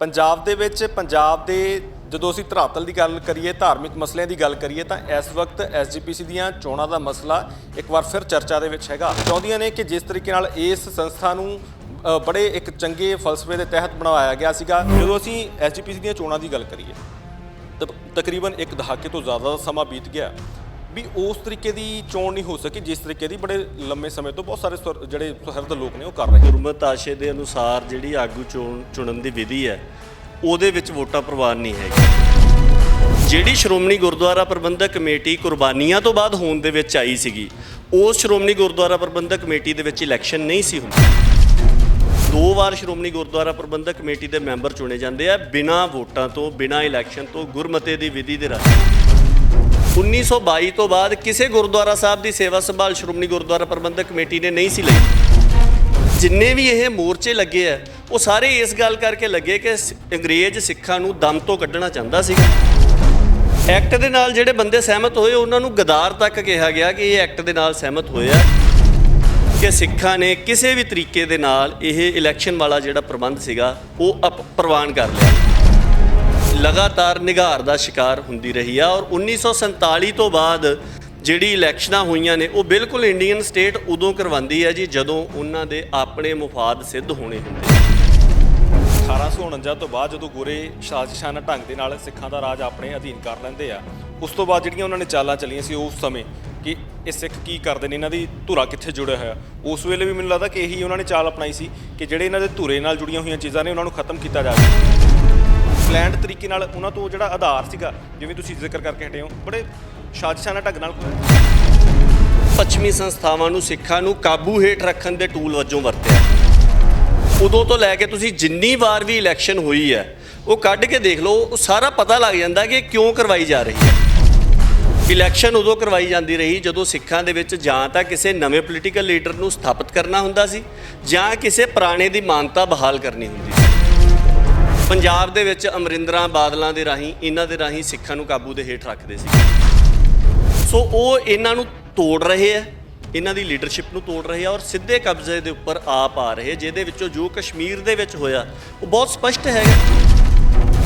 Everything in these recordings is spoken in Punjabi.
ਪੰਜਾਬ ਦੇ ਵਿੱਚ ਪੰਜਾਬ ਦੇ ਜਦੋਂ ਅਸੀਂ ਧਰਾਤਲ ਦੀ ਗੱਲ ਕਰੀਏ ਧਾਰਮਿਕ ਮਸਲਿਆਂ ਦੀ ਗੱਲ ਕਰੀਏ ਤਾਂ ਇਸ ਵਕਤ ਐਸਜੀਪੀਸੀ ਦੀਆਂ ਚੋਣਾਂ ਦਾ ਮਸਲਾ ਇੱਕ ਵਾਰ ਫਿਰ ਚਰਚਾ ਦੇ ਵਿੱਚ ਹੈਗਾ। ਚਾਹੁੰਦੀਆਂ ਨੇ ਕਿ ਜਿਸ ਤਰੀਕੇ ਨਾਲ ਇਸ ਸੰਸਥਾ ਨੂੰ ਬੜੇ ਇੱਕ ਚੰਗੇ ਫਲਸਫੇ ਦੇ ਤਹਿਤ ਬਣਾਇਆ ਗਿਆ ਸੀਗਾ। ਜਦੋਂ ਅਸੀਂ ਐਸਜੀਪੀਸੀ ਦੀਆਂ ਚੋਣਾਂ ਦੀ ਗੱਲ ਕਰੀਏ ਤਾਂ ਤਕਰੀਬਨ ਇੱਕ ਦਹਾਕੇ ਤੋਂ ਜ਼ਿਆਦਾ ਦਾ ਸਮਾਂ ਬੀਤ ਗਿਆ ਵੀ ਉਸ ਤਰੀਕੇ ਦੀ ਚੋਣ ਨਹੀਂ ਹੋ ਸਕੀ ਜਿਸ ਤਰੀਕੇ ਦੀ ਬੜੇ ਲੰਮੇ ਸਮੇਂ ਤੋਂ ਬਹੁਤ ਸਾਰੇ ਜਿਹੜੇ ਸੁਹਿਰਦ ਲੋਕ ਨੇ ਉਹ ਕਰ ਰਹੇ। ਗੁਰਮਤਿ ਆਸ਼ੇ ਦੇ ਅਨੁਸਾਰ ਜਿਹੜੀ ਆਗੂ ਚੁਣਨ ਦੀ ਵਿਧੀ ਹੈ ਉਹਦੇ ਵਿੱਚ ਵੋਟਾਂ ਪ੍ਰਵਾਨ ਨਹੀਂ ਹੈਗੀ। ਜਿਹੜੀ ਸ਼੍ਰੋਮਣੀ ਗੁਰਦੁਆਰਾ ਪ੍ਰਬੰਧਕ ਕਮੇਟੀ ਕੁਰਬਾਨੀਆਂ ਤੋਂ ਬਾਅਦ ਹੋਂਦ ਦੇ ਵਿੱਚ ਆਈ ਸੀਗੀ, ਉਸ ਸ਼੍ਰੋਮਣੀ ਗੁਰਦੁਆਰਾ ਪ੍ਰਬੰਧਕ ਕਮੇਟੀ ਦੇ ਵਿੱਚ ਇਲੈਕਸ਼ਨ ਨਹੀਂ ਸੀ ਹੁੰਦੀ। 2 ਵਾਰ ਸ਼੍ਰੋਮਣੀ ਗੁਰਦੁਆਰਾ ਪ੍ਰਬੰਧਕ ਕਮੇਟੀ ਦੇ ਮੈਂਬਰ ਚੁਣੇ ਜਾਂਦੇ ਆ ਬਿਨਾਂ ਵੋਟਾਂ ਤੋਂ, ਬਿਨਾਂ ਇਲੈਕਸ਼ਨ ਤੋਂ, ਗੁਰਮਤੇ ਦੀ ਵਿਧੀ ਦੇ ਰਾਹੀਂ। 1922 ਤੋਂ ਬਾਅਦ ਕਿਸੇ ਗੁਰਦੁਆਰਾ ਸਾਹਿਬ ਦੀ ਸੇਵਾ ਸੰਭਾਲ ਸ਼੍ਰੋਮਣੀ ਗੁਰਦੁਆਰਾ ਪ੍ਰਬੰਧਕ ਕਮੇਟੀ ਨੇ ਨਹੀਂ ਸੀ ਲਈ। ਜਿੰਨੇ ਵੀ ਇਹ ਮੋਰਚੇ ਲੱਗੇ ਆ ਉਹ ਸਾਰੇ ਇਸ ਗੱਲ ਕਰਕੇ ਲੱਗੇ ਕਿ ਅੰਗਰੇਜ਼ ਸਿੱਖਾਂ ਨੂੰ ਦਮ ਤੋਂ ਕੱਢਣਾ ਚਾਹੁੰਦਾ ਸੀਗਾ। ਐਕਟ ਦੇ ਨਾਲ ਜਿਹੜੇ ਬੰਦੇ ਸਹਿਮਤ ਹੋਏ ਉਹਨਾਂ ਨੂੰ ਗਦਾਰ ਤੱਕ ਕਿਹਾ ਗਿਆ ਕਿ ਇਹ ਐਕਟ ਦੇ ਨਾਲ ਸਹਿਮਤ ਹੋਏ ਆ ਕਿ ਸਿੱਖਾਂ ਨੇ ਕਿਸੇ ਵੀ ਤਰੀਕੇ ਦੇ ਨਾਲ ਇਹ ਇਲੈਕਸ਼ਨ ਵਾਲਾ ਜਿਹੜਾ ਪ੍ਰਬੰਧ ਸੀਗਾ ਉਹ ਪ੍ਰਵਾਨ ਕਰ ਲਿਆ। ਲਗਾਤਾਰ ਨਿਘਾਰ ਦਾ ਸ਼ਿਕਾਰ ਹੁੰਦੀ ਰਹੀ ਆ ਔਰ 1947 ਤੋਂ ਬਾਅਦ ਜਿਹੜੀ ਇਲੈਕਸ਼ਨਾਂ ਹੋਈਆਂ ਨੇ ਉਹ ਬਿਲਕੁਲ ਇੰਡੀਅਨ ਸਟੇਟ ਉਦੋਂ ਕਰਵਾਉਂਦੀ ਹੈ ਜੀ ਜਦੋਂ ਉਹਨਾਂ ਦੇ ਆਪਣੇ ਮੁਫਾਦ ਸਿੱਧ ਹੋਣੇ ਹੁੰਦੇ। 1849 ਤੋਂ ਬਾਅਦ ਜਦੋਂ ਗੋਰੇ ਸਾਜ਼ਿਸ਼ਾਨਾ ਢੰਗ ਦੇ ਨਾਲ ਸਿੱਖਾਂ ਦਾ ਰਾਜ ਆਪਣੇ ਅਧੀਨ ਕਰ ਲੈਂਦੇ ਆ, ਉਸ ਤੋਂ ਬਾਅਦ ਜਿਹੜੀਆਂ ਉਹਨਾਂ ਨੇ ਚਾਲਾਂ ਚੱਲੀਆਂ ਸੀ ਉਸ ਸਮੇਂ ਕਿ ਇਹ ਸਿੱਖ ਕੀ ਕਰਦੇ ਨੇ, ਇਹਨਾਂ ਦੀ ਧੁਰਾ ਕਿੱਥੇ ਜੁੜਿਆ ਹੋਇਆ, ਉਸ ਵੇਲੇ ਵੀ ਮੈਨੂੰ ਲੱਗਦਾ ਕਿ ਇਹੀ ਉਹਨਾਂ ਨੇ ਚਾਲ ਅਪਣਾਈ ਸੀ ਕਿ ਜਿਹੜੇ ਇਹਨਾਂ ਦੇ ਧੁਰੇ ਨਾਲ ਜੁੜੀਆਂ ਹੋਈਆਂ ਚੀਜ਼ਾਂ ਨੇ ਉਹਨਾਂ ਨੂੰ ਖਤਮ ਕੀਤਾ ਜਾਵੇ। ਪਲੈਨਡ ਤਰੀਕੇ ਨਾਲ ਉਹਨਾਂ ਤੋਂ ਜਿਹੜਾ ਆਧਾਰ ਸੀਗਾ, ਜਿਵੇਂ ਤੁਸੀਂ ਜ਼ਿਕਰ ਕਰਕੇ ਹਟੇ ਹੋ, ਬੜੇ ਸਾਜ਼ਿਸ਼ਾਨਾ ਢੰਗ ਨਾਲ ਪੱਛਮੀ ਸੰਸਥਾਵਾਂ ਨੂੰ ਸਿੱਖਾਂ ਨੂੰ ਕਾਬੂ ਹੇਠ ਰੱਖਣ ਦੇ ਟੂਲ ਵਜੋਂ ਵਰਤਿਆ। ਉਦੋਂ ਤੋਂ ਲੈ ਕੇ ਤੁਸੀਂ ਜਿੰਨੀ ਵਾਰ ਵੀ ਇਲੈਕਸ਼ਨ ਹੋਈ ਹੈ ਉਹ ਕੱਢ ਕੇ ਦੇਖ ਲਓ, ਉਹ ਸਾਰਾ ਪਤਾ ਲੱਗ ਜਾਂਦਾ ਕਿ ਕਿਉਂ ਕਰਵਾਈ ਜਾ ਰਹੀ ਹੈ। ਇਲੈਕਸ਼ਨ ਉਦੋਂ ਕਰਵਾਈ ਜਾਂਦੀ ਰਹੀ ਜਦੋਂ ਸਿੱਖਾਂ ਦੇ ਵਿੱਚ ਜਾਂ ਤਾਂ ਕਿਸੇ ਨਵੇਂ ਪੋਲੀਟੀਕਲ ਲੀਡਰ ਨੂੰ ਸਥਾਪਿਤ ਕਰਨਾ ਹੁੰਦਾ ਸੀ ਜਾਂ ਕਿਸੇ ਪੁਰਾਣੇ ਦੀ ਮਾਨਤਾ ਬਹਾਲ ਕਰਨੀ ਹੁੰਦੀ ਸੀ। ਪੰਜਾਬ ਦੇ ਵਿੱਚ ਅਮਰਿੰਦਰਾਂ ਬਾਦਲਾਂ ਦੇ ਰਾਹੀਂ ਇਹਨਾਂ ਦੇ ਰਾਹੀਂ ਸਿੱਖਾਂ ਨੂੰ ਕਾਬੂ ਦੇ ਹੇਠ ਰੱਖਦੇ ਸੀ। ਸੋ ਉਹ ਇਹਨਾਂ ਨੂੰ ਤੋੜ ਰਹੇ ਆ, ਇਹਨਾਂ ਦੀ ਲੀਡਰਸ਼ਿਪ ਨੂੰ ਤੋੜ ਰਹੇ ਆ ਔਰ ਸਿੱਧੇ ਕਬਜ਼ੇ ਦੇ ਉੱਪਰ ਆਪ ਆ ਰਹੇ, ਜਿਹਦੇ ਵਿੱਚੋਂ ਜੋ ਕਸ਼ਮੀਰ ਦੇ ਵਿੱਚ ਹੋਇਆ ਉਹ ਬਹੁਤ ਸਪਸ਼ਟ ਹੈਗਾ।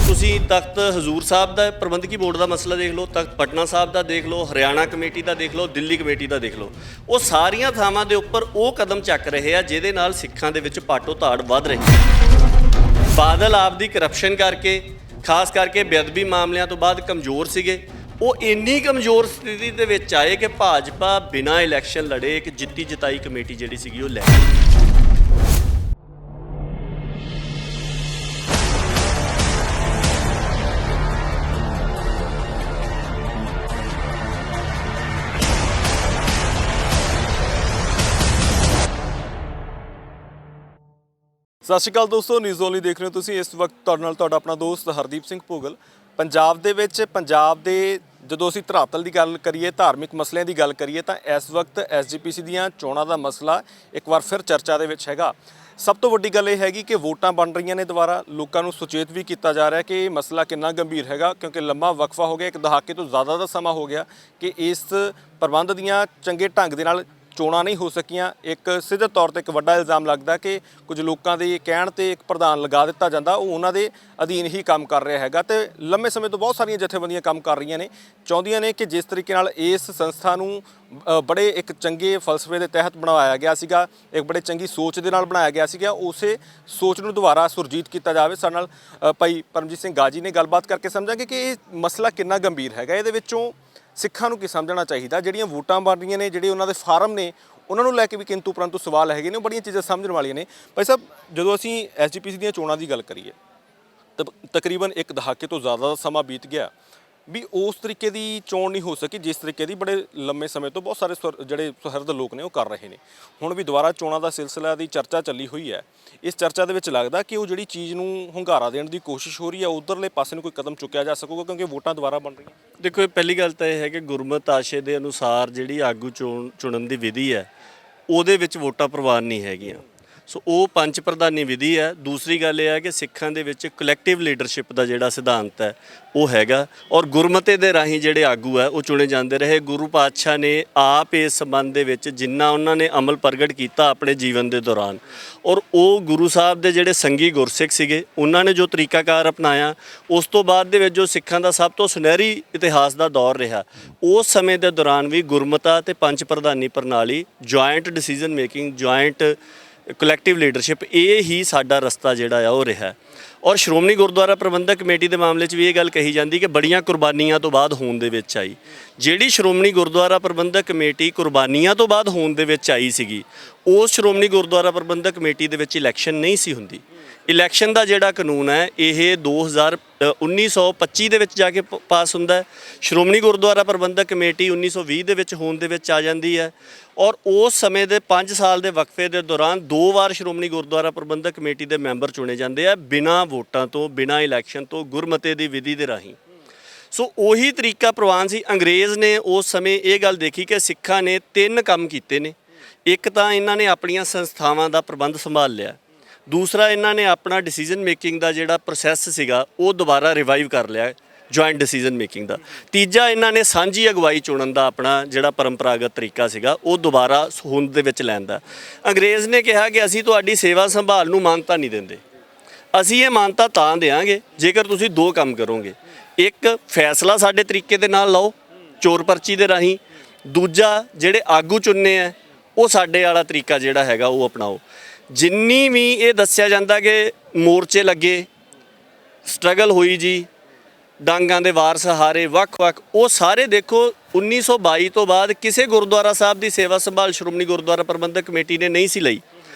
ਤੁਸੀਂ ਤਖਤ ਹਜ਼ੂਰ ਸਾਹਿਬ ਦਾ ਪ੍ਰਬੰਧਕੀ ਬੋਰਡ ਦਾ ਮਸਲਾ ਦੇਖ ਲਓ, ਤਖਤ ਪਟਨਾ ਸਾਹਿਬ ਦਾ ਦੇਖ ਲਓ, ਹਰਿਆਣਾ ਕਮੇਟੀ ਦਾ ਦੇਖ ਲਓ, ਦਿੱਲੀ ਕਮੇਟੀ ਦਾ ਦੇਖ ਲਓ, ਉਹ ਸਾਰੀਆਂ ਥਾਵਾਂ ਦੇ ਉੱਪਰ ਉਹ ਕਦਮ ਚੱਕ ਰਹੇ ਆ ਜਿਹਦੇ ਨਾਲ ਸਿੱਖਾਂ ਦੇ ਵਿੱਚ ਪਾਟੋ ਧਾੜ ਵੱਧ ਰਹੀ ਹੈ। ਬਾਦਲ ਆਪ ਦੀ ਕਰਪਸ਼ਨ ਕਰਕੇ, ਖਾਸ ਕਰਕੇ ਬੇਅਦਬੀ ਮਾਮਲਿਆਂ ਤੋਂ ਬਾਅਦ ਕਮਜ਼ੋਰ ਸੀਗੇ। ਉਹ ਇੰਨੀ ਕਮਜ਼ੋਰ ਸਥਿਤੀ ਦੇ ਵਿੱਚ ਆਏ ਕਿ ਭਾਜਪਾ ਬਿਨਾਂ ਇਲੈਕਸ਼ਨ ਲੜੇ ਇੱਕ ਜਿੱਤੀ ਜਿਤਾਈ ਕਮੇਟੀ ਜਿਹੜੀ ਸੀਗੀ ਉਹ ਲੈ ਗਈ। ਸਤਿ ਸ਼੍ਰੀ ਅਕਾਲ ਦੋਸਤੋ, ਨਿਊਜ਼ ਓਨਲੀ ਦੇਖ ਰਹੇ ਹੋ ਤੁਸੀਂ। ਇਸ ਵਕਤ ਤੁਹਾਡੇ ਨਾਲ ਤੁਹਾਡਾ ਆਪਣਾ ਦੋਸਤ ਹਰਦੀਪ ਸਿੰਘ ਭੋਗਲ। ਪੰਜਾਬ ਦੇ ਵਿੱਚ ਪੰਜਾਬ ਦੇ ਜਦੋਂ ਅਸੀਂ ਧਰਾਤਲ ਦੀ ਗੱਲ ਕਰੀਏ ਧਾਰਮਿਕ ਮਸਲਿਆਂ ਦੀ ਗੱਲ ਕਰੀਏ ਤਾਂ ਇਸ ਵਕਤ ਐਸਜੀਪੀਸੀ ਦੀਆਂ ਚੋਣਾਂ ਦਾ ਮਸਲਾ ਇੱਕ ਵਾਰ ਫਿਰ ਚਰਚਾ ਦੇ ਵਿੱਚ ਹੈਗਾ। ਸਭ ਤੋਂ ਵੱਡੀ ਗੱਲ ਇਹ ਹੈਗੀ ਕਿ ਵੋਟਾਂ ਬਣ ਰਹੀਆਂ ਨੇ ਦੁਬਾਰਾ, ਲੋਕਾਂ ਨੂੰ ਸੁਚੇਤ ਵੀ ਕੀਤਾ ਜਾ ਰਿਹਾ ਕਿ ਇਹ ਮਸਲਾ ਕਿੰਨਾ ਗੰਭੀਰ ਹੈਗਾ ਕਿਉਂਕਿ ਲੰਮਾ ਵਕਫਾ ਹੋ ਗਿਆ, ਇੱਕ ਦਹਾਕੇ ਤੋਂ ਜ਼ਿਆਦਾ ਦਾ ਸਮਾਂ ਹੋ ਗਿਆ ਕਿ ਇਸ ਪ੍ਰਬੰਧ ਦੀਆਂ ਚੰਗੇ ਢੰਗ ਦੇ ਨਾਲ ਚੋਣਾਂ ਨਹੀਂ ਹੋ ਸਕੀਆਂ। ਇੱਕ ਸਿੱਧੇ ਤੌਰ 'ਤੇ ਇੱਕ ਵੱਡਾ ਇਲਜ਼ਾਮ ਲੱਗਦਾ ਕਿ ਕੁਝ ਲੋਕਾਂ ਦੇ ਕਹਿਣ 'ਤੇ ਇੱਕ ਪ੍ਰਧਾਨ ਲਗਾ ਦਿੱਤਾ ਜਾਂਦਾ, ਉਹ ਉਹਨਾਂ ਦੇ ਅਧੀਨ ਹੀ ਕੰਮ ਕਰ ਰਿਹਾ ਹੈਗਾ ਤੇ ਲੰਮੇ ਸਮੇਂ ਤੋਂ ਬਹੁਤ ਸਾਰੀਆਂ ਜਥੇਬੰਦੀਆਂ ਕੰਮ ਕਰ ਰਹੀਆਂ ਨੇ, ਚਾਹੁੰਦੀਆਂ ਨੇ ਕਿ ਜਿਸ ਤਰੀਕੇ ਨਾਲ ਇਸ ਸੰਸਥਾ ਨੂੰ ਬੜੇ ਇੱਕ ਚੰਗੇ ਫਲਸਫੇ ਦੇ ਤਹਿਤ ਬਣਾਇਆ ਗਿਆ ਸੀਗਾ, ਇੱਕ ਬੜੇ ਚੰਗੀ ਸੋਚ ਦੇ ਨਾਲ ਬਣਾਇਆ ਗਿਆ ਸੀਗਾ, ਉਸੇ ਸੋਚ ਨੂੰ ਦੁਬਾਰਾ ਸੁਰਜੀਤ ਕੀਤਾ ਜਾਵੇ। ਸਾਡੇ ਨਾਲ ਭਾਈ ਪਰਮਜੀਤ ਸਿੰਘ ਗਾਜੀ ਨੇ ਗੱਲਬਾਤ ਕਰਕੇ ਸਮਝਾਂਗੇ ਕਿ ਇਹ ਮਸਲਾ ਕਿੰਨਾ ਗੰਭੀਰ ਹੈਗਾ, ਇਹਦੇ ਵਿੱਚੋਂ ਸਿੱਖਾਂ ਨੂੰ ਕੀ ਸਮਝਣਾ ਚਾਹੀਦਾ, ਜਿਹੜੀਆਂ ਵੋਟਾਂ ਬਣ ਰਹੀਆਂ ਨੇ, ਜਿਹੜੇ ਉਹਨਾਂ ਦੇ ਫਾਰਮ ਨੇ ਉਹਨਾਂ ਨੂੰ ਲੈ ਕੇ ਵੀ ਕਿੰਤੂ ਪਰੰਤੂ ਸਵਾਲ ਹੈਗੇ ਨੇ, ਉਹ ਬੜੀਆਂ ਚੀਜ਼ਾਂ ਸਮਝਣ ਵਾਲੀਆਂ ਨੇ। ਭਾਈ ਸਾਹਿਬ, ਜਦੋਂ ਅਸੀਂ ਐਸਜੀਪੀਸੀ ਦੀਆਂ ਚੋਣਾਂ ਦੀ ਗੱਲ ਕਰੀਏ ਤਾਂ ਤਕਰੀਬਨ ਇੱਕ ਦਹਾਕੇ ਤੋਂ ਜ਼ਿਆਦਾ ਦਾ ਸਮਾਂ ਬੀਤ ਗਿਆ ਵੀ ਉਸ ਤਰੀਕੇ ਦੀ ਚੋਣ ਨਹੀਂ ਹੋ ਸਕੀ ਜਿਸ ਤਰੀਕੇ ਦੀ ਬੜੇ ਲੰਮੇ ਸਮੇਂ ਤੋਂ ਬਹੁਤ ਸਾਰੇ ਜਿਹੜੇ ਸੁਹਿਰਦ ਲੋਕ ਨੇ ਉਹ ਕਰ ਰਹੇ ਨੇ। ਹੁਣ ਵੀ ਦੁਬਾਰਾ ਚੋਣਾਂ ਦਾ ਸਿਲਸਿਲਾ ਦੀ ਚਰਚਾ ਚੱਲੀ ਹੋਈ ਹੈ। ਇਸ ਚਰਚਾ ਦੇ ਵਿੱਚ ਲੱਗਦਾ ਕਿ ਉਹ ਜਿਹੜੀ ਚੀਜ਼ ਨੂੰ ਹੁੰਗਾਰਾ ਦੇਣ ਦੀ ਕੋਸ਼ਿਸ਼ ਹੋ ਰਹੀ ਹੈ ਉਧਰਲੇ ਪਾਸੇ ਨੂੰ ਕੋਈ ਕਦਮ ਚੁੱਕਿਆ ਜਾ ਸਕੂਗਾ ਕਿਉਂਕਿ ਵੋਟਾਂ ਦੁਬਾਰਾ ਬਣ ਰਹੀਆਂ। ਦੇਖੋ, ਪਹਿਲੀ ਗੱਲ ਤਾਂ ਇਹ ਹੈ ਕਿ ਗੁਰਮਤਿ ਆਸ਼ੇ ਦੇ ਅਨੁਸਾਰ ਜਿਹੜੀ ਆਗੂ ਚੁਣਨ ਦੀ ਵਿਧੀ ਹੈ ਉਹਦੇ ਵਿੱਚ ਵੋਟਾਂ ਪ੍ਰਵਾਨ ਨਹੀਂ ਹੈਗੀਆਂ। ਸੋ ਉਹ ਪੰਜ ਪ੍ਰਧਾਨੀ ਵਿਧੀ ਹੈ। ਦੂਸਰੀ ਗੱਲ ਇਹ ਹੈ ਕਿ ਸਿੱਖਾਂ ਦੇ ਵਿੱਚ ਕਲੈਕਟਿਵ ਲੀਡਰਸ਼ਿਪ ਦਾ ਜਿਹੜਾ ਸਿਧਾਂਤ ਹੈ ਉਹ ਹੈਗਾ, ਔਰ ਗੁਰਮਤੇ ਦੇ ਰਾਹੀਂ ਜਿਹੜੇ ਆਗੂ ਹੈ ਉਹ ਚੁਣੇ ਜਾਂਦੇ ਰਹੇ। ਗੁਰੂ ਪਾਤਸ਼ਾਹ ਨੇ ਆਪ ਇਸ ਸੰਬੰਧ ਦੇ ਵਿੱਚ ਜਿੰਨਾ ਉਹਨਾਂ ਨੇ ਅਮਲ ਪ੍ਰਗਟ ਕੀਤਾ ਆਪਣੇ ਜੀਵਨ ਦੇ ਦੌਰਾਨ, ਔਰ ਉਹ ਗੁਰੂ ਸਾਹਿਬ ਦੇ ਜਿਹੜੇ ਸੰਗੀ ਗੁਰਸਿੱਖ ਸੀਗੇ ਉਹਨਾਂ ਨੇ ਜੋ ਤਰੀਕਾਕਾਰ ਅਪਣਾਇਆ, ਉਸ ਤੋਂ ਬਾਅਦ ਦੇ ਵਿੱਚ ਜੋ ਸਿੱਖਾਂ ਦਾ ਸਭ ਤੋਂ ਸੁਨਹਿਰੀ ਇਤਿਹਾਸ ਦਾ ਦੌਰ ਰਿਹਾ, ਉਸ ਸਮੇਂ ਦੇ ਦੌਰਾਨ ਵੀ ਗੁਰਮਤਾ ਤੇ ਪੰਜ ਪ੍ਰਧਾਨੀ ਪ੍ਰਣਾਲੀ, joint decision making, joint collective leadership, ਇਹ ਹੀ ਸਾਡਾ ਰਸਤਾ ਜਿਹੜਾ ਆ ਉਹ ਰਿਹਾ। ਔਰ ਸ਼੍ਰੋਮਣੀ ਗੁਰਦੁਆਰਾ ਪ੍ਰਬੰਧਕ ਕਮੇਟੀ ਦੇ ਮਾਮਲੇ 'ਚ ਵੀ ਇਹ ਗੱਲ ਕਹੀ ਜਾਂਦੀ ਕਿ ਬੜੀਆਂ ਕੁਰਬਾਨੀਆਂ ਤੋਂ ਬਾਅਦ ਹੋਂਦ ਦੇ ਵਿੱਚ ਆਈ। ਜਿਹੜੀ ਸ਼੍ਰੋਮਣੀ ਗੁਰਦੁਆਰਾ ਪ੍ਰਬੰਧਕ ਕਮੇਟੀ ਕੁਰਬਾਨੀਆਂ ਤੋਂ ਬਾਅਦ ਹੋਂਦ ਦੇ ਵਿੱਚ ਆਈ ਸੀਗੀ, ਉਸ ਸ਼੍ਰੋਮਣੀ ਗੁਰਦੁਆਰਾ ਪ੍ਰਬੰਧਕ ਕਮੇਟੀ ਦੇ ਵਿੱਚ ਇਲੈਕਸ਼ਨ ਨਹੀਂ ਸੀ ਹੁੰਦੀ। ਇਲੈਕਸ਼ਨ ਦਾ ਜਿਹੜਾ ਕਾਨੂੰਨ ਹੈ ਇਹ 1925 ਦੇ ਵਿੱਚ ਜਾ ਕੇ ਪਾਸ ਹੁੰਦਾ ਹੈ। ਸ਼੍ਰੋਮਣੀ ਗੁਰਦੁਆਰਾ ਪ੍ਰਬੰਧਕ ਕਮੇਟੀ 1920 ਦੇ ਵਿੱਚ ਹੋਂਦ ਦੇ ਵਿੱਚ ਆ ਜਾਂਦੀ ਹੈ, ਔਰ ਉਸ ਸਮੇਂ ਦੇ 5 ਸਾਲ ਦੇ ਵਕਫੇ ਦੇ ਦੌਰਾਨ 2 ਵਾਰ ਸ਼੍ਰੋਮਣੀ ਗੁਰਦੁਆਰਾ ਪ੍ਰਬੰਧਕ ਕਮੇਟੀ ਦੇ ਮੈਂਬਰ ਚੁਣੇ ਜਾਂਦੇ ਆ, ਬਿਨਾਂ ਵੋਟਾਂ ਤੋਂ, ਬਿਨਾਂ ਇਲੈਕਸ਼ਨ ਤੋਂ, ਗੁਰਮਤੇ ਦੀ ਵਿਧੀ ਦੇ ਰਾਹੀਂ। ਸੋ ਉਹੀ ਤਰੀਕਾ ਪ੍ਰਵਾਨ ਸੀ। ਅੰਗਰੇਜ਼ ਨੇ ਉਸ ਸਮੇਂ ਇਹ ਗੱਲ ਦੇਖੀ ਕਿ ਸਿੱਖਾਂ ਨੇ 3 ਕੰਮ ਕੀਤੇ ਨੇ। ਇੱਕ ਤਾਂ ਇਹਨਾਂ ਨੇ ਆਪਣੀਆਂ ਸੰਸਥਾਵਾਂ ਦਾ ਪ੍ਰਬੰਧ ਸੰਭਾਲ ਲਿਆ, ਦੂਸਰਾ ਇਹਨਾਂ ਨੇ ਆਪਣਾ ਡਿਸੀਜਨ ਮੇਕਿੰਗ ਦਾ ਜਿਹੜਾ ਪ੍ਰੋਸੈਸ ਸੀਗਾ ਉਹ ਦੁਬਾਰਾ ਰਿਵਾਈਵ ਕਰ ਲਿਆ, ਜੁਆਇੰਟ ਡਿਸੀਜਨ ਮੇਕਿੰਗ ਦਾ। ਤੀਜਾ ਇਹਨਾਂ ਨੇ ਸਾਂਝੀ ਅਗਵਾਈ ਚੁਣਨ ਦਾ ਆਪਣਾ ਜਿਹੜਾ ਪਰੰਪਰਾਗਤ ਤਰੀਕਾ ਸੀਗਾ ਉਹ ਦੁਬਾਰਾ ਹੋਂਦ ਦੇ ਵਿੱਚ ਲੈਣ ਦਾ। ਅੰਗਰੇਜ਼ ਨੇ ਕਿਹਾ ਕਿ ਅਸੀਂ ਤੁਹਾਡੀ ਸੇਵਾ ਸੰਭਾਲ ਨੂੰ ਮਾਨਤਾ ਨਹੀਂ ਦਿੰਦੇ, ਅਸੀਂ ਇਹ ਮਾਨਤਾ ਤਾਂ ਦੇਵਾਂਗੇ ਜੇਕਰ ਤੁਸੀਂ 2 ਕੰਮ ਕਰੋਗੇ। ਇੱਕ, ਫੈਸਲਾ ਸਾਡੇ ਤਰੀਕੇ ਦੇ ਨਾਲ ਲਓ, ਚੋਰ ਪਰਚੀ ਦੇ ਰਾਹੀਂ। ਦੂਜਾ, ਜਿਹੜੇ ਆਗੂ ਚੁਣਨੇ ਆ ਉਹ ਸਾਡੇ ਵਾਲਾ ਤਰੀਕਾ ਜਿਹੜਾ ਹੈਗਾ ਉਹ ਅਪਣਾਓ। ਜਿੰਨੀ ਵੀ ਇਹ ਦੱਸਿਆ ਜਾਂਦਾ ਕਿ ਮੋਰਚੇ ਲੱਗੇ, ਸਟਰਗਲ ਹੋਈ ਜੀ, ਡਾਂਗਾਂ ਦੇ ਵਾਰ ਸਹਾਰੇ, ਵੱਖ-ਵੱਖ, ਉਹ ਸਾਰੇ ਦੇਖੋ 1922 ਤੋਂ ਬਾਅਦ ਕਿਸੇ ਗੁਰਦੁਆਰਾ ਸਾਹਿਬ ਦੀ ਸੇਵਾ ਸੰਭਾਲ ਸ਼੍ਰੋਮਣੀ ਗੁਰਦੁਆਰਾ ਪ੍ਰਬੰਧਕ ਕਮੇਟੀ ਨੇ ਨਹੀਂ ਸੀ ਲਈ।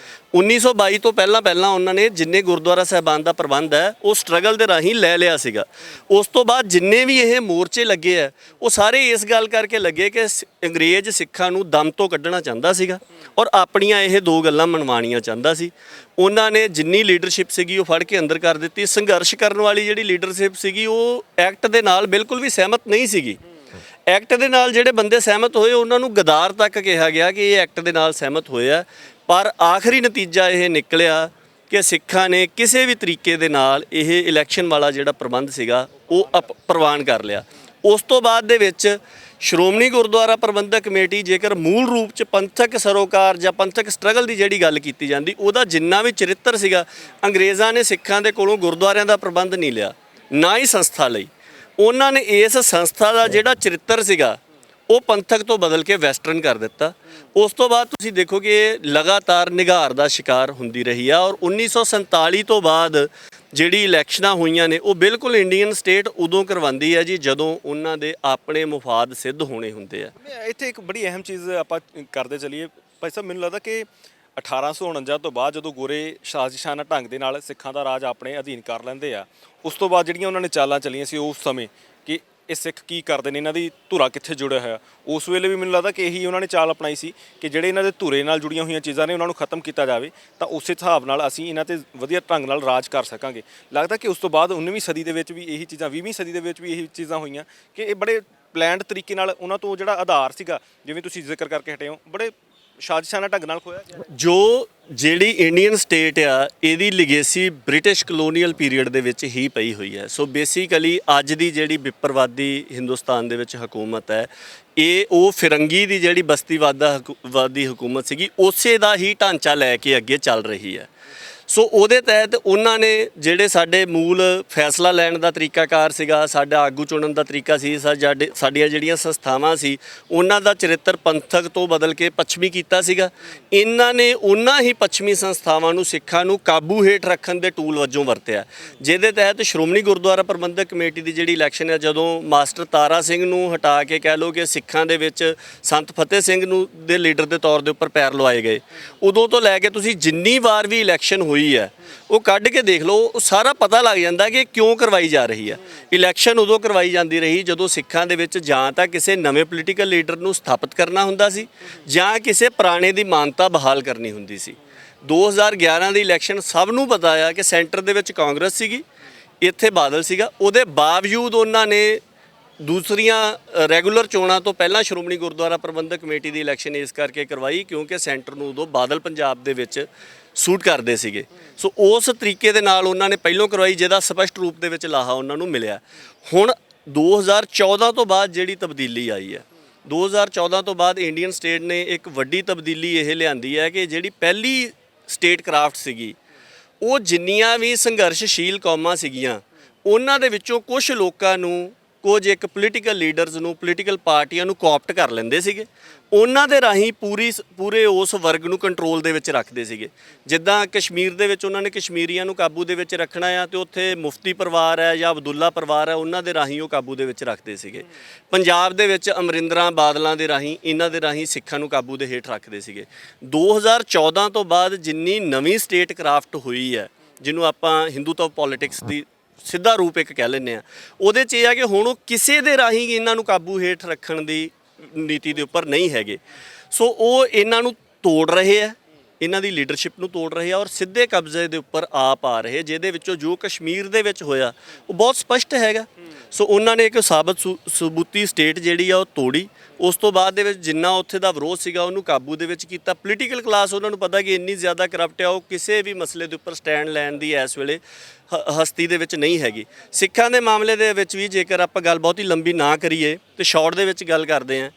1922 ਤੋਂ ਪਹਿਲਾਂ ਉਹਨਾਂ ਨੇ ਜਿੰਨੇ ਗੁਰਦੁਆਰਾ ਸਾਹਿਬਾਨ ਦਾ ਪ੍ਰਬੰਧ ਹੈ ਉਹ ਸਟਰਗਲ ਦੇ ਰਾਹੀਂ ਲੈ ਲਿਆ ਸੀਗਾ। ਉਸ ਤੋਂ ਬਾਅਦ ਜਿੰਨੇ ਵੀ ਇਹ ਮੋਰਚੇ ਲੱਗੇ ਆ ਉਹ ਸਾਰੇ ਇਸ ਗੱਲ ਕਰਕੇ ਲੱਗੇ ਕਿ ਅੰਗਰੇਜ਼ ਸਿੱਖਾਂ ਨੂੰ ਦਮ ਤੋਂ ਕੱਢਣਾ ਚਾਹੁੰਦਾ ਸੀਗਾ ਔਰ ਆਪਣੀਆਂ ਇਹ 2 ਗੱਲਾਂ ਮਨਵਾਉਣੀਆਂ ਚਾਹੁੰਦਾ ਸੀ। ਉਹਨਾਂ ਨੇ ਜਿੰਨੀ ਲੀਡਰਸ਼ਿਪ ਸੀਗੀ ਉਹ ਫੜ ਕੇ ਅੰਦਰ ਕਰ ਦਿੱਤੀ। ਸੰਘਰਸ਼ ਕਰਨ ਵਾਲੀ ਜਿਹੜੀ ਲੀਡਰਸ਼ਿਪ ਸੀਗੀ ਉਹ ਐਕਟ ਦੇ ਨਾਲ ਬਿਲਕੁਲ ਵੀ ਸਹਿਮਤ ਨਹੀਂ ਸੀਗੀ। ਐਕਟ ਦੇ ਨਾਲ ਜਿਹੜੇ ਬੰਦੇ ਸਹਿਮਤ ਹੋਏ ਉਹਨਾਂ ਨੂੰ ਗਦਾਰ ਤੱਕ ਕਿਹਾ ਗਿਆ ਕਿ ਇਹ ਐਕਟ ਦੇ ਨਾਲ ਸਹਿਮਤ ਹੋਏ ਆ, ਪਰ ਆਖਰੀ ਨਤੀਜਾ ਇਹ ਨਿਕਲਿਆ ਕਿ ਸਿੱਖਾਂ ਨੇ ਕਿਸੇ ਵੀ ਤਰੀਕੇ ਦੇ ਨਾਲ ਇਹ ਇਲੈਕਸ਼ਨ ਵਾਲਾ ਜਿਹੜਾ ਪ੍ਰਬੰਧ ਸੀਗਾ ਉਹ ਪ੍ਰਵਾਨ ਕਰ ਲਿਆ। ਉਸ ਤੋਂ ਬਾਅਦ ਦੇ ਵਿੱਚ ਸ਼੍ਰੋਮਣੀ ਗੁਰਦੁਆਰਾ ਪ੍ਰਬੰਧਕ ਕਮੇਟੀ ਜੇਕਰ ਮੂਲ ਰੂਪ 'ਚ ਪੰਥਕ ਸਰੋਕਾਰ ਜਾਂ ਪੰਥਕ ਸਟਰਗਲ ਦੀ ਜਿਹੜੀ ਗੱਲ ਕੀਤੀ ਜਾਂਦੀ, ਉਹਦਾ ਜਿੰਨਾ ਵੀ ਚਰਿੱਤਰ ਸੀਗਾ, ਅੰਗਰੇਜ਼ਾਂ ਨੇ ਸਿੱਖਾਂ ਦੇ ਕੋਲੋਂ ਗੁਰਦੁਆਰਿਆਂ ਦਾ ਪ੍ਰਬੰਧ ਨਹੀਂ ਲਿਆ, ਨਾ ਹੀ ਸੰਸਥਾ ਲਈ। ਉਹਨਾਂ ਨੇ ਇਸ ਸੰਸਥਾ ਦਾ ਜਿਹੜਾ ਚਰਿੱਤਰ ਸੀਗਾ ਉਹ ਪੰਥਕ ਤੋਂ ਬਦਲ ਕੇ ਵੈਸਟਰਨ ਕਰ ਦਿੱਤਾ। ਉਸ ਤੋਂ ਬਾਅਦ ਤੁਸੀਂ ਦੇਖੋ ਕਿ ਇਹ ਲਗਾਤਾਰ ਨਿਘਾਰ ਦਾ ਸ਼ਿਕਾਰ ਹੁੰਦੀ ਰਹੀ ਆ, ਔਰ 1947 ਤੋਂ ਬਾਅਦ ਜਿਹੜੀ ਇਲੈਕਸ਼ਨਾਂ ਹੋਈਆਂ ਨੇ ਉਹ ਬਿਲਕੁਲ ਇੰਡੀਅਨ ਸਟੇਟ ਉਦੋਂ ਕਰਵਾਉਂਦੀ ਹੈ ਜੀ ਜਦੋਂ ਉਹਨਾਂ ਦੇ ਆਪਣੇ ਮੁਫਾਦ ਸਿੱਧ ਹੋਣੇ ਹੁੰਦੇ ਆ। ਇੱਥੇ ਇੱਕ ਬੜੀ ਅਹਿਮ ਚੀਜ਼ ਆਪਾਂ ਕਰਦੇ ਚੱਲੀਏ ਭਾਈ ਸਾਹਿਬ, ਮੈਨੂੰ ਲੱਗਦਾ ਕਿ 1849 ਤੋਂ ਬਾਅਦ ਜਦੋਂ ਗੋਰੇ ਸਾਜ਼ਿਸ਼ਾਨਾ ਢੰਗ ਦੇ ਨਾਲ ਸਿੱਖਾਂ ਦਾ ਰਾਜ ਆਪਣੇ ਅਧੀਨ ਕਰ ਲੈਂਦੇ ਆ, ਉਸ ਤੋਂ ਬਾਅਦ ਜਿਹੜੀਆਂ ਉਹਨਾਂ ਨੇ ਚਾਲਾਂ ਚੱਲੀਆਂ ਸੀ ਉਸ ਸਮੇਂ ਕਿ ਇਹ ਸਿੱਖ ਕੀ ਕਰਦੇ ਨੇ, ਇਹਨਾਂ ਦੀ ਧੁਰਾ ਕਿੱਥੇ ਜੁੜਿਆ ਹੋਇਆ, ਉਸ ਵੇਲੇ ਵੀ ਮੈਨੂੰ ਲੱਗਦਾ ਕਿ ਇਹੀ ਉਹਨਾਂ ਨੇ ਚਾਲ ਅਪਣਾਈ ਸੀ ਕਿ ਜਿਹੜੇ ਇਹਨਾਂ ਦੇ ਧੁਰੇ ਨਾਲ ਜੁੜੀਆਂ ਹੋਈਆਂ ਚੀਜ਼ਾਂ ਨੇ ਉਹਨਾਂ ਨੂੰ ਖਤਮ ਕੀਤਾ ਜਾਵੇ ਤਾਂ ਉਸੇ ਹਿਸਾਬ ਨਾਲ ਅਸੀਂ ਇਹਨਾਂ ਤੇ ਵਧੀਆ ਢੰਗ ਨਾਲ ਰਾਜ ਕਰ ਸਕਾਂਗੇ। ਲੱਗਦਾ ਕਿ ਉਸ ਤੋਂ ਬਾਅਦ 19ਵੀਂ ਸਦੀ ਦੇ ਵਿੱਚ ਵੀ ਇਹੀ ਚੀਜ਼ਾਂ, 20ਵੀਂ ਸਦੀ ਦੇ ਵਿੱਚ ਵੀ ਇਹੀ ਚੀਜ਼ਾਂ ਹੋਈਆਂ ਕਿ ਇਹ ਬੜੇ ਪਲੈਨਡ ਤਰੀਕੇ ਨਾਲ ਉਹਨਾਂ ਤੋਂ ਜਿਹੜਾ ਆਧਾਰ ਸੀਗਾ, ਜਿਵੇਂ ਤੁਸੀਂ ਜ਼ਿਕਰ ਕਰਕੇ ਹਟੇ ਹੋ, ਬੜੇ ਸਾਜ਼ਿਸ਼ਾਨਾ ਢੰਗ ਨਾਲ ਖੋਇਆ ਗਿਆ। ਜੋ ਜਿਹੜੀ ਇੰਡੀਅਨ ਸਟੇਟ ਆ ਇਹਦੀ ਲਿਗੇਸੀ ਬ੍ਰਿਟਿਸ਼ ਕਲੋਨੀਅਲ ਪੀਰੀਅਡ ਦੇ ਵਿੱਚ ਹੀ ਪਈ ਹੋਈ ਹੈ। ਸੋ ਬੇਸਿਕਲੀ ਅੱਜ ਦੀ ਜਿਹੜੀ ਵਿਪਰਵਾਦੀ ਹਿੰਦੁਸਤਾਨ ਦੇ ਵਿੱਚ ਹਕੂਮਤ ਹੈ ਇਹ ਉਹ ਫਿਰੰਗੀ ਦੀ ਜਿਹੜੀ ਬਸਤੀਵਾਦੀ ਹਕੂਮਤ ਸੀਗੀ ਉਸੇ ਦਾ ਹੀ ਢਾਂਚਾ ਲੈ ਕੇ ਅੱਗੇ ਚੱਲ ਰਹੀ ਹੈ। ਸੋ ਉਹਦੇ ਤਹਿਤ ਉਹਨਾਂ ਨੇ ਜਿਹੜੇ ਸਾਡੇ ਮੂਲ ਫੈਸਲਾ ਲੈਣ ਦਾ ਤਰੀਕਾਕਾਰ ਸੀਗਾ, ਸਾਡਾ ਆਗੂ ਚੁਣਨ ਦਾ ਤਰੀਕਾ ਸੀ, ਸਾਡੀਆਂ ਜਿਹੜੀਆਂ ਸੰਸਥਾਵਾਂ ਸੀ ਉਹਨਾਂ ਦਾ ਚਰਿੱਤਰ ਪੰਥਕ ਤੋਂ ਬਦਲ ਕੇ ਪੱਛਮੀ ਕੀਤਾ ਸੀਗਾ। ਇਹਨਾਂ ਨੇ ਉਹਨਾਂ ਹੀ ਪੱਛਮੀ ਸੰਸਥਾਵਾਂ ਨੂੰ ਸਿੱਖਾਂ ਨੂੰ ਕਾਬੂ ਹੇਠ ਰੱਖਣ ਦੇ ਟੂਲ ਵਜੋਂ ਵਰਤਿਆ, ਜਿਹਦੇ ਤਹਿਤ ਸ਼੍ਰੋਮਣੀ ਗੁਰਦੁਆਰਾ ਪ੍ਰਬੰਧਕ ਕਮੇਟੀ ਦੀ ਜਿਹੜੀ ਇਲੈਕਸ਼ਨ ਹੈ, ਜਦੋਂ ਮਾਸਟਰ ਤਾਰਾ ਸਿੰਘ ਨੂੰ ਹਟਾ ਕੇ ਕਹਿ ਲਓ ਕਿ ਸਿੱਖਾਂ ਦੇ ਵਿੱਚ ਸੰਤ ਫਤਿਹ ਸਿੰਘ ਨੂੰ ਦੇ ਲੀਡਰ ਦੇ ਤੌਰ ਦੇ ਉੱਪਰ ਪੈਰ ਲਵਾਏ ਗਏ, ਉਦੋਂ ਤੋਂ ਲੈ ਕੇ ਤੁਸੀਂ ਜਿੰਨੀ ਵਾਰ ਵੀ ਇਲੈਕਸ਼ਨ ਹੋਈ ਹੈ ਉਹ ਕੱਢ ਕੇ ਦੇਖ ਲਓ, ਉਹ ਸਾਰਾ ਪਤਾ ਲੱਗ ਜਾਂਦਾ ਕਿ ਕਿਉਂ ਕਰਵਾਈ ਜਾ ਰਹੀ ਹੈ। ਇਲੈਕਸ਼ਨ ਉਦੋਂ ਕਰਵਾਈ ਜਾਂਦੀ ਰਹੀ ਜਦੋਂ ਸਿੱਖਾਂ ਦੇ ਵਿੱਚ ਜਾਂ ਤਾਂ ਕਿਸੇ ਨਵੇਂ ਪੋਲੀਟੀਕਲ ਲੀਡਰ ਨੂੰ ਸਥਾਪਿਤ ਕਰਨਾ ਹੁੰਦਾ ਸੀ ਜਾਂ ਕਿਸੇ ਪੁਰਾਣੇ ਦੀ ਮਾਨਤਾ ਬਹਾਲ ਕਰਨੀ ਹੁੰਦੀ ਸੀ। 2011 ਦੀ ਇਲੈਕਸ਼ਨ ਸਭ ਨੂੰ ਪਤਾ ਆ ਕਿ ਸੈਂਟਰ ਦੇ ਵਿੱਚ ਕਾਂਗਰਸ ਸੀਗੀ, ਇੱਥੇ ਬਾਦਲ ਸੀਗਾ, ਉਹਦੇ ਬਾਵਜੂਦ ਉਹਨਾਂ ਨੇ ਦੂਸਰੀਆਂ ਰੈਗੂਲਰ ਚੋਣਾਂ ਤੋਂ ਪਹਿਲਾਂ ਸ਼੍ਰੋਮਣੀ ਗੁਰਦੁਆਰਾ ਪ੍ਰਬੰਧਕ ਕਮੇਟੀ ਦੀ ਇਲੈਕਸ਼ਨ ਇਸ ਕਰਕੇ ਕਰਵਾਈ ਕਿਉਂਕਿ ਸੈਂਟਰ ਨੂੰ ਉਦੋਂ ਬਾਦਲ ਪੰਜਾਬ ਦੇ ਵਿੱਚ ਸੂਟ ਕਰਦੇ ਸੀਗੇ। ਸੋ ਉਸ ਤਰੀਕੇ ਦੇ ਨਾਲ ਉਹਨਾਂ ਨੇ ਪਹਿਲੋਂ ਕਰਵਾਈ, ਜਿਹਦਾ ਸਪਸ਼ਟ ਰੂਪ ਦੇ ਵਿੱਚ ਲਾਹਾ ਉਹਨਾਂ ਨੂੰ ਮਿਲਿਆ। ਹੁਣ 2014 ਤੋਂ ਬਾਅਦ ਜਿਹੜੀ ਤਬਦੀਲੀ ਆਈ ਹੈ, 2014 ਤੋਂ ਬਾਅਦ ਇੰਡੀਅਨ ਸਟੇਟ ਨੇ ਇੱਕ ਵੱਡੀ ਤਬਦੀਲੀ ਇਹ ਲਿਆਂਦੀ ਹੈ ਕਿ ਜਿਹੜੀ ਪਹਿਲੀ ਸਟੇਟ ਕਰਾਫਟ ਸੀਗੀ, ਉਹ ਜਿੰਨੀਆਂ ਵੀ ਸੰਘਰਸ਼ਸ਼ੀਲ ਕੌਮਾਂ ਸੀਗੀਆਂ ਉਹਨਾਂ ਦੇ ਵਿੱਚੋਂ ਕੁਝ ਲੋਕਾਂ ਨੂੰ, ਕੁਝ ਇੱਕ ਪੋਲੀਟੀਕਲ ਲੀਡਰਸ ਨੂੰ, ਪੋਲੀਟੀਕਲ ਪਾਰਟੀਆਂ ਨੂੰ ਕੋਆਪਟ ਕਰ ਲੈਂਦੇ ਸੀਗੇ, ਉਹਨਾਂ ਦੇ ਰਾਹੀਂ ਪੂਰੇ ਉਸ ਵਰਗ ਨੂੰ ਕੰਟਰੋਲ ਦੇ ਵਿੱਚ ਰੱਖਦੇ ਸੀਗੇ। ਜਿੱਦਾਂ ਕਸ਼ਮੀਰ ਦੇ ਵਿੱਚ ਉਹਨਾਂ ਨੇ ਕਸ਼ਮੀਰੀਆਂ ਨੂੰ ਕਾਬੂ ਦੇ ਵਿੱਚ ਰੱਖਣਾ ਆ, ਤੇ ਉੱਥੇ ਮੁਫਤੀ ਪਰਿਵਾਰ ਹੈ ਜਾਂ ਅਬਦੁੱਲਾ ਪਰਿਵਾਰ ਹੈ, ਉਹਨਾਂ ਦੇ ਰਾਹੀਂ ਉਹ ਕਾਬੂ ਦੇ ਵਿੱਚ ਰੱਖਦੇ ਸੀਗੇ। ਪੰਜਾਬ ਦੇ ਵਿੱਚ ਅਮਰਿੰਦਰਾਂ ਬਾਦਲਾਂ ਦੇ ਰਾਹੀਂ, ਇਹਨਾਂ ਦੇ ਰਾਹੀਂ ਸਿੱਖਾਂ ਨੂੰ ਕਾਬੂ ਦੇ ਹੇਠ ਰੱਖਦੇ ਸੀਗੇ। 2014 ਤੋਂ ਬਾਅਦ ਜਿੰਨੀ ਨਵੀਂ ਸਟੇਟ ਕਰਾਫਟ ਹੋਈ ਹੈ, ਜਿਹਨੂੰ ਆਪਾਂ ਹਿੰਦੂਤਵ ਪੋਲਿਟਿਕਸ ਦੀ ਸਿੱਧਾ ਰੂਪ ਇੱਕ ਕਹਿ ਲੈਂਦੇ ਆ, ਉਹਦੇ 'ਚ ਇਹ ਆ ਕਿ ਹੁਣ ਉਹ ਕਿਸੇ ਦੇ ਰਾਹੀਂ ਇਹਨਾਂ ਨੂੰ ਕਾਬੂ ਹੇਠ ਰੱਖਣ ਦੀ ਨੀਤੀ ਦੇ ਉੱਪਰ ਨਹੀਂ ਹੈਗੇ। ਸੋ ਉਹ ਇਹਨਾਂ ਨੂੰ ਤੋੜ ਰਹੇ ਆ, ਇਹਨਾਂ ਦੀ ਲੀਡਰਸ਼ਿਪ ਨੂੰ ਤੋੜ ਰਹੇ ਆ, ਔਰ ਸਿੱਧੇ ਕਬਜ਼ੇ ਦੇ ਉੱਪਰ ਆਪ ਆ ਰਹੇ, ਜਿਹਦੇ ਵਿੱਚੋਂ ਜੋ ਕਸ਼ਮੀਰ ਦੇ ਵਿੱਚ ਹੋਇਆ ਉਹ ਬਹੁਤ ਸਪਸ਼ਟ ਹੈਗਾ। ਸੋ ਉਹਨਾਂ ਨੇ ਇੱਕ ਸਾਬਤ ਸਬੂਤੀ ਸਟੇਟ ਜਿਹੜੀ ਆ ਉਹ ਤੋੜੀ। ਉਸ ਤੋਂ ਬਾਅਦ ਦੇ ਵਿੱਚ ਜਿੰਨਾ ਉੱਥੇ ਦਾ ਵਿਰੋਧ ਸੀਗਾ ਉਹਨੂੰ ਕਾਬੂ ਦੇ ਵਿੱਚ ਕੀਤਾ। ਪੋਲੀਟੀਕਲ ਕਲਾਸ, ਉਹਨਾਂ ਨੂੰ ਪਤਾ ਕਿ ਇੰਨੀ ਜ਼ਿਆਦਾ ਕਰਪਟ ਆ, ਉਹ ਕਿਸੇ ਵੀ ਮਸਲੇ ਦੇ ਉੱਪਰ ਸਟੈਂਡ ਲੈਣ ਦੀ ਇਸ ਵੇਲੇ ਹਸਤੀ ਦੇ ਵਿੱਚ ਨਹੀਂ ਹੈਗੀ। ਸਿੱਖਾਂ ਦੇ ਮਾਮਲੇ ਦੇ ਵਿੱਚ ਵੀ ਜੇਕਰ ਆਪਾਂ ਗੱਲ ਬਹੁਤੀ ਲੰਬੀ ਨਾ ਕਰੀਏ ਤੇ ਸ਼ਾਰਟ ਦੇ ਵਿੱਚ ਗੱਲ ਕਰਦੇ ਹਾਂ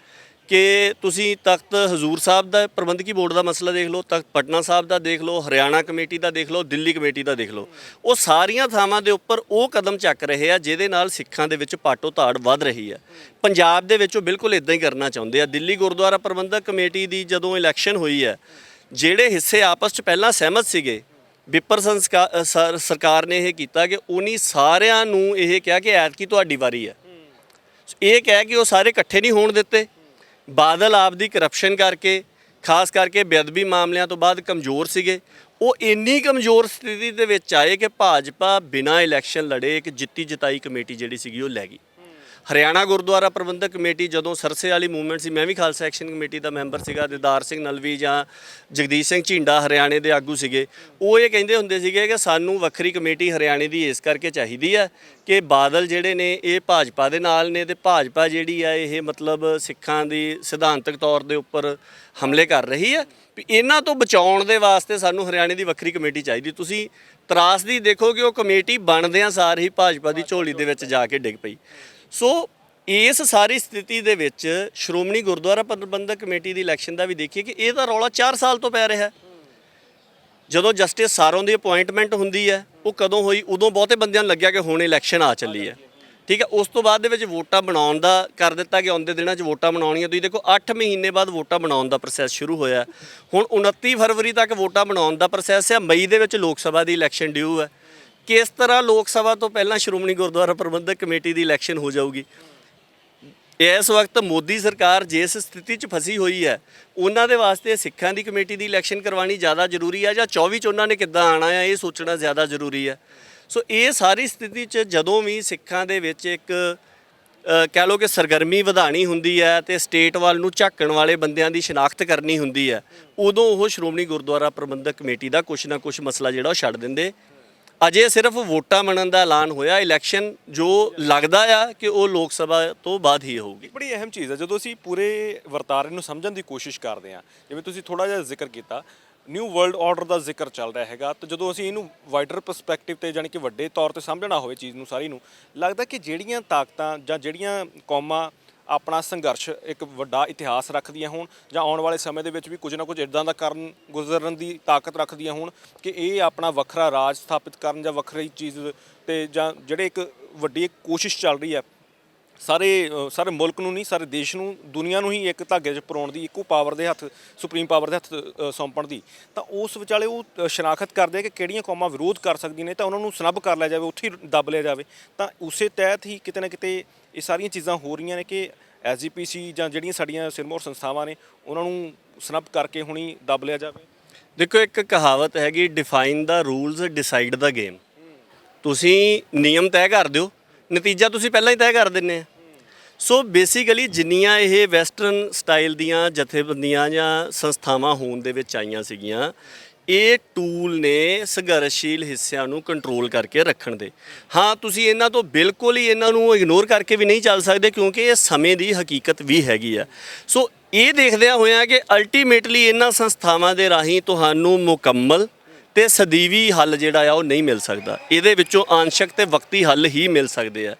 ਕਿ ਤੁਸੀਂ ਤਖਤ ਹਜ਼ੂਰ ਸਾਹਿਬ ਦਾ ਪ੍ਰਬੰਧਕੀ ਬੋਰਡ ਦਾ ਮਸਲਾ ਦੇਖ ਲਓ, ਤਖਤ ਪਟਨਾ ਸਾਹਿਬ ਦਾ ਦੇਖ ਲਓ, ਹਰਿਆਣਾ ਕਮੇਟੀ ਦਾ ਦੇਖ ਲਓ, ਦਿੱਲੀ ਕਮੇਟੀ ਦਾ ਦੇਖ ਲਓ, ਉਹ ਸਾਰੀਆਂ ਥਾਵਾਂ ਦੇ ਉੱਪਰ ਉਹ ਕਦਮ ਚੱਕ ਰਹੇ ਆ ਜਿਹਦੇ ਨਾਲ ਸਿੱਖਾਂ ਦੇ ਵਿੱਚ ਪਾਟੋ ਧਾੜ ਵੱਧ ਰਹੀ ਹੈ। ਪੰਜਾਬ ਦੇ ਵਿੱਚ ਉਹ ਬਿਲਕੁਲ ਇਦਾਂ ਹੀ ਕਰਨਾ ਚਾਹੁੰਦੇ ਆ। ਦਿੱਲੀ ਗੁਰਦੁਆਰਾ ਪ੍ਰਬੰਧਕ ਕਮੇਟੀ ਦੀ ਜਦੋਂ ਇਲੈਕਸ਼ਨ ਹੋਈ ਹੈ, ਜਿਹੜੇ ਹਿੱਸੇ ਆਪਸ 'ਚ ਪਹਿਲਾਂ ਸਹਿਮਤ ਸੀਗੇ, ਵਿਪਰ ਸਰਕਾਰ ਨੇ ਇਹ ਕੀਤਾ ਕਿ ਉਨੀ ਸਾਰਿਆਂ ਨੂੰ ਇਹ ਕਿਹਾ ਕਿ ਐਤਕੀ ਤੁਹਾਡੀ ਵਾਰੀ ਹੈ। ਇਹ ਕਹਿ ਕੇ ਉਹ ਸਾਰੇ ਇਕੱਠੇ ਨਹੀਂ ਹੋਣ ਦਿੱਤੇ। ਬਾਦਲ ਆਪ ਦੀ ਕਰਪਸ਼ਨ ਕਰਕੇ, ਖਾਸ ਕਰਕੇ ਬੇਅਦਬੀ ਮਾਮਲਿਆਂ ਤੋਂ ਬਾਅਦ ਕਮਜ਼ੋਰ ਸੀਗੇ। ਉਹ ਇੰਨੀ ਕਮਜ਼ੋਰ ਸਥਿਤੀ ਦੇ ਵਿੱਚ ਆਏ ਕਿ ਭਾਜਪਾ ਬਿਨਾਂ ਇਲੈਕਸ਼ਨ ਲੜੇ ਇੱਕ ਜਿੱਤੀ ਜਿਤਾਈ ਕਮੇਟੀ ਜਿਹੜੀ ਸੀਗੀ ਉਹ ਲੈ ਗਈ। ਹਰਿਆਣਾ ਗੁਰਦੁਆਰਾ ਪ੍ਰਬੰਧਕ ਕਮੇਟੀ ਜਦੋਂ ਸਰਸੇ ਵਾਲੀ ਮੂਵਮੈਂਟ ਸੀ, ਮੈਂ ਵੀ ਖਾਲਸਾ ਐਕਸ਼ਨ ਕਮੇਟੀ ਦਾ ਮੈਂਬਰ ਸੀਗਾ, ਦਿਦਾਰ ਸਿੰਘ ਨਲਵੀ ਜਾਂ ਜਗਦੀਸ਼ ਸਿੰਘ ਝੀਂਡਾ ਹਰਿਆਣੇ ਦੇ ਆਗੂ ਸੀਗੇ, ਉਹ ਇਹ ਕਹਿੰਦੇ ਹੁੰਦੇ ਸੀਗੇ ਕਿ ਸਾਨੂੰ ਵੱਖਰੀ ਕਮੇਟੀ ਹਰਿਆਣੇ ਦੀ ਇਸ ਕਰਕੇ ਚਾਹੀਦੀ ਹੈ ਕਿ ਬਾਦਲ ਜਿਹੜੇ ਨੇ ਇਹ ਭਾਜਪਾ ਦੇ ਨਾਲ ਨੇ, ਤੇ ਭਾਜਪਾ ਜਿਹੜੀ ਆ ਇਹ ਮਤਲਬ ਸਿੱਖਾਂ ਦੀ ਸਿਧਾਂਤਕ ਤੌਰ ਦੇ ਉੱਪਰ ਹਮਲੇ ਕਰ ਰਹੀ ਹੈ, ਵੀ ਇਹਨਾਂ ਤੋਂ ਬਚਾਉਣ ਦੇ ਵਾਸਤੇ ਸਾਨੂੰ ਹਰਿਆਣੇ ਦੀ ਵੱਖਰੀ ਕਮੇਟੀ ਚਾਹੀਦੀ। ਤੁਸੀਂ ਤਰਾਸਦੀ ਦੇਖੋ ਕਿ ਉਹ ਕਮੇਟੀ ਬਣਦਿਆਂ ਸਾਰ ਹੀ ਭਾਜਪਾ ਦੀ ਝੋਲੀ ਦੇ ਵਿੱਚ ਜਾ ਕੇ ਡਿੱਗ ਪਈ। ਸੋ ਇਸ ਸਾਰੀ ਸਥਿਤੀ ਦੇ ਵਿੱਚ ਸ਼੍ਰੋਮਣੀ ਗੁਰਦੁਆਰਾ ਪ੍ਰਬੰਧਕ ਕਮੇਟੀ ਦੀ ਇਲੈਕਸ਼ਨ ਦਾ ਵੀ ਦੇਖੀਏ ਕਿ ਇਹ ਤਾਂ ਰੌਲਾ 4 ਸਾਲ ਤੋਂ ਪੈ ਰਿਹਾ। ਜਦੋਂ ਜਸਟਿਸ ਸਾਰੋਂ ਦੀ ਅਪਾਇੰਟਮੈਂਟ ਹੁੰਦੀ ਹੈ, ਉਹ ਕਦੋਂ ਹੋਈ? ਉਦੋਂ ਬਹੁਤੇ ਬੰਦਿਆਂ ਨੂੰ ਲੱਗਿਆ ਕਿ ਹੁਣ ਇਲੈਕਸ਼ਨ ਆ ਚੱਲੀ ਹੈ, ਠੀਕ ਹੈ। ਉਸ ਤੋਂ ਬਾਅਦ ਦੇ ਵਿੱਚ ਵੋਟਾਂ ਬਣਾਉਣ ਦਾ ਕਰ ਦਿੱਤਾ ਕਿ ਆਉਂਦੇ ਦਿਨਾਂ 'ਚ ਵੋਟਾਂ ਬਣਾਉਣੀਆਂ। ਤੁਸੀਂ ਦੇਖੋ 8 ਮਹੀਨੇ ਬਾਅਦ ਵੋਟਾਂ ਬਣਾਉਣ ਦਾ ਪ੍ਰੋਸੈਸ ਸ਼ੁਰੂ ਹੋਇਆ। ਹੁਣ 29 ਫਰਵਰੀ ਤੱਕ ਵੋਟਾਂ ਬਣਾਉਣ ਦਾ ਪ੍ਰੋਸੈਸ ਹੈ। ਮਈ ਦੇ ਵਿੱਚ ਲੋਕ ਸਭਾ ਦੀ ਇਲੈਕਸ਼ਨ ਡਿਊ ਹੈ। ਕਿਸ ਤਰ੍ਹਾਂ ਲੋਕ ਸਭਾ ਤੋਂ ਪਹਿਲਾਂ ਸ਼੍ਰੋਮਣੀ ਗੁਰਦੁਆਰਾ ਪ੍ਰਬੰਧਕ ਕਮੇਟੀ ਦੀ ਇਲੈਕਸ਼ਨ ਹੋ ਜਾਊਗੀ? ਇਸ ਵਕਤ ਮੋਦੀ ਸਰਕਾਰ ਜਿਸ ਸਥਿਤੀ 'ਚ ਫਸੀ ਹੋਈ ਹੈ, ਉਹਨਾਂ ਦੇ ਵਾਸਤੇ ਸਿੱਖਾਂ ਦੀ ਕਮੇਟੀ ਦੀ ਇਲੈਕਸ਼ਨ ਕਰਵਾਉਣੀ ਜ਼ਿਆਦਾ ਜ਼ਰੂਰੀ ਹੈ ਜਾਂ 24 'ਚ ਉਹਨਾਂ ਨੇ ਕਿੱਦਾਂ ਆਉਣਾ ਹੈ ਇਹ ਸੋਚਣਾ ਜ਼ਿਆਦਾ ਜ਼ਰੂਰੀ ਹੈ। ਸੋ ਇਹ ਸਾਰੀ ਸਥਿਤੀ 'ਚ ਜਦੋਂ ਵੀ ਸਿੱਖਾਂ ਦੇ ਵਿੱਚ ਇੱਕ ਕਹਿ ਲਓ ਕਿ ਸਰਗਰਮੀ ਵਧਾਉਣੀ ਹੁੰਦੀ ਹੈ ਤੇ ਸਟੇਟ ਵੱਲ ਨੂੰ ਝਾਕਣ ਵਾਲੇ ਬੰਦਿਆਂ ਦੀ ਸ਼ਨਾਖਤ ਕਰਨੀ ਹੁੰਦੀ ਹੈ, ਉਦੋਂ ਉਹ ਸ਼੍ਰੋਮਣੀ ਗੁਰਦੁਆਰਾ ਪ੍ਰਬੰਧਕ ਕਮੇਟੀ ਦਾ ਕੁਛ ਨਾ ਕੁਛ ਮਸਲਾ ਜਿਹੜਾ ਉਹ ਛੱਡ ਦਿੰਦੇ। ਅਜੇ ਸਿਰਫ ਵੋਟਾਂ ਬਣਨ ਦਾ ਐਲਾਨ ਹੋਇਆ। ਇਲੈਕਸ਼ਨ ਜੋ ਲੱਗਦਾ ਆ ਕਿ ਉਹ ਲੋਕ ਸਭਾ ਤੋਂ ਬਾਅਦ ਹੀ ਹੋਊਗੀ। ਬੜੀ ਅਹਿਮ ਚੀਜ਼ ਹੈ ਜਦੋਂ ਅਸੀਂ ਪੂਰੇ ਵਰਤਾਰੇ ਨੂੰ ਸਮਝਣ ਦੀ ਕੋਸ਼ਿਸ਼ ਕਰਦੇ ਹਾਂ, ਜਿਵੇਂ ਤੁਸੀਂ ਥੋੜਾ ਜਿਹਾ ਜ਼ਿਕਰ ਕੀਤਾ ਨਿਊ ਵਰਲਡ ਆਰਡਰ ਦਾ ਜ਼ਿਕਰ ਚੱਲ ਰਿਹਾ ਹੈਗਾ, ਤਾਂ ਜਦੋਂ ਅਸੀਂ ਇਹਨੂੰ ਵਾਈਡਰ ਪਰਸਪੈਕਟਿਵ ਤੇ ਜਾਣੀ ਕਿ ਵੱਡੇ ਤੌਰ ਤੇ ਸਮਝਣਾ ਹੋਵੇ ਚੀਜ਼ ਨੂੰ ਸਾਰੀ ਨੂੰ, ਲੱਗਦਾ ਕਿ ਜਿਹੜੀਆਂ ਤਾਕਤਾਂ ਜਾਂ ਜਿਹੜੀਆਂ ਕੌਮਾਂ ਆਪਣਾ ਸੰਘਰਸ਼ ਇੱਕ ਵੱਡਾ ਇਤਿਹਾਸ ਰੱਖਦੀਆਂ ਹੋਣ ਜਾਂ ਆਉਣ ਵਾਲੇ ਸਮੇਂ ਦੇ ਵਿੱਚ ਵੀ ਕੁਝ ਨਾ ਕੁਝ ਇੱਦਾਂ ਦਾ ਕਰਨ ਗੁਜ਼ਰਨ ਦੀ ਤਾਕਤ ਰੱਖਦੀਆਂ ਹੋਣ ਕਿ ਇਹ ਆਪਣਾ ਵੱਖਰਾ ਰਾਜ ਸਥਾਪਿਤ ਕਰਨ ਜਾਂ ਵੱਖਰੀ ਚੀਜ਼ ਤੇ ਜਾਂ ਜਿਹੜੇ ਇੱਕ ਵੱਡੀ ਇੱਕ ਕੋਸ਼ਿਸ਼ ਚੱਲ ਰਹੀ ਹੈ ਸਾਰੇ ਮੁਲਕ ਨੂੰ ਨਹੀਂ, ਸਾਰੇ ਦੇਸ਼ ਨੂੰ, ਦੁਨੀਆ ਨੂੰ ਹੀ ਇੱਕ ਧਾਗੇ 'ਚ ਪਰੋਣ ਦੀ, ਇੱਕੋ ਪਾਵਰ ਦੇ ਹੱਥ, ਸੁਪਰੀਮ ਪਾਵਰ ਦੇ ਹੱਥ ਸੌਂਪਣ ਦੀ, ਤਾਂ ਉਸ ਵਿਚਾਲੇ ਉਹ ਸ਼ਨਾਖਤ ਕਰਦੇ ਆ ਕਿ ਕਿਹੜੀਆਂ ਕੌਮਾਂ ਵਿਰੋਧ ਕਰ ਸਕਦੀਆਂ ਨੇ ਤਾਂ ਉਹਨਾਂ ਨੂੰ ਸਨੱਬ ਕਰ ਲਿਆ ਜਾਵੇ, ਉੱਥੇ ਹੀ ਦੱਬ ਲਿਆ ਜਾਵੇ। ਤਾਂ ਉਸੇ ਤਹਿਤ ਹੀ ਕਿਤੇ ਨਾ ਕਿਤੇ ਇਹ ਸਾਰੀਆਂ ਚੀਜ਼ਾਂ ਹੋ ਰਹੀਆਂ ਨੇ ਕਿ SGPC ਜਾਂ ਜਿਹੜੀਆਂ ਸਾਡੀਆਂ ਸਿਰਮੌਰ ਸੰਸਥਾਵਾਂ ਨੇ ਉਹਨਾਂ ਨੂੰ ਸਨੱਬ ਕਰਕੇ ਹੁਣੀ ਦੱਬ ਲਿਆ ਜਾਵੇ। ਦੇਖੋ ਇੱਕ ਕਹਾਵਤ ਹੈਗੀ, ਡਿਫਾਈਨ ਦਾ ਰੂਲਸ ਡਿਸਾਈਡ ਦਾ ਗੇਮ। ਤੁਸੀਂ ਨਿਯਮ ਤੈਅ ਕਰ ਦਿਓ, ਨਤੀਜਾ ਤੁਸੀਂ ਪਹਿਲਾਂ ਹੀ ਤੈਅ ਕਰ ਦਿੰਦੇ ਆ। ਸੋ ਬੇਸਿਕਲੀ ਜਿੰਨੀਆਂ ਇਹ ਵੈਸਟਰਨ ਸਟਾਈਲ ਦੀਆਂ ਜਥੇਬੰਦੀਆਂ ਜਾਂ ਸੰਸਥਾਵਾਂ ਹੋਣ ਦੇ ਵਿੱਚ ਆਈਆਂ ਸੀਗੀਆਂ, ਇਹ ਟੂਲ ਨੇ ਸੰਘਰਸ਼ਸ਼ੀਲ ਹਿੱਸਿਆਂ ਨੂੰ ਕੰਟਰੋਲ ਕਰਕੇ ਰੱਖਣ ਦੇ। ਹਾਂ, ਤੁਸੀਂ ਇਹਨਾਂ ਤੋਂ ਬਿਲਕੁਲ ਹੀ ਇਹਨਾਂ ਨੂੰ ਇਗਨੋਰ ਕਰਕੇ ਵੀ ਨਹੀਂ ਚੱਲ ਸਕਦੇ ਕਿਉਂਕਿ ਇਹ ਸਮੇਂ ਦੀ ਹਕੀਕਤ ਵੀ ਹੈਗੀ ਆ। ਸੋ ਇਹ ਦੇਖਦਿਆਂ ਹੋਇਆਂ ਕਿ ਅਲਟੀਮੇਟਲੀ ਇਹਨਾਂ ਸੰਸਥਾਵਾਂ ਦੇ ਰਾਹੀਂ ਤੁਹਾਨੂੰ ਮੁਕੰਮਲ ਤੇ ਸਦੀਵੀ ਹੱਲ ਜਿਹੜਾ ਆ ਉਹ ਨਹੀਂ ਮਿਲ ਸਕਦਾ। ਇਹਦੇ ਵਿੱਚੋਂ ਆਂਸ਼ਕ ਤੇ ਵਕਤੀ ਹੱਲ ਹੀ ਮਿਲ ਸਕਦੇ ਆ।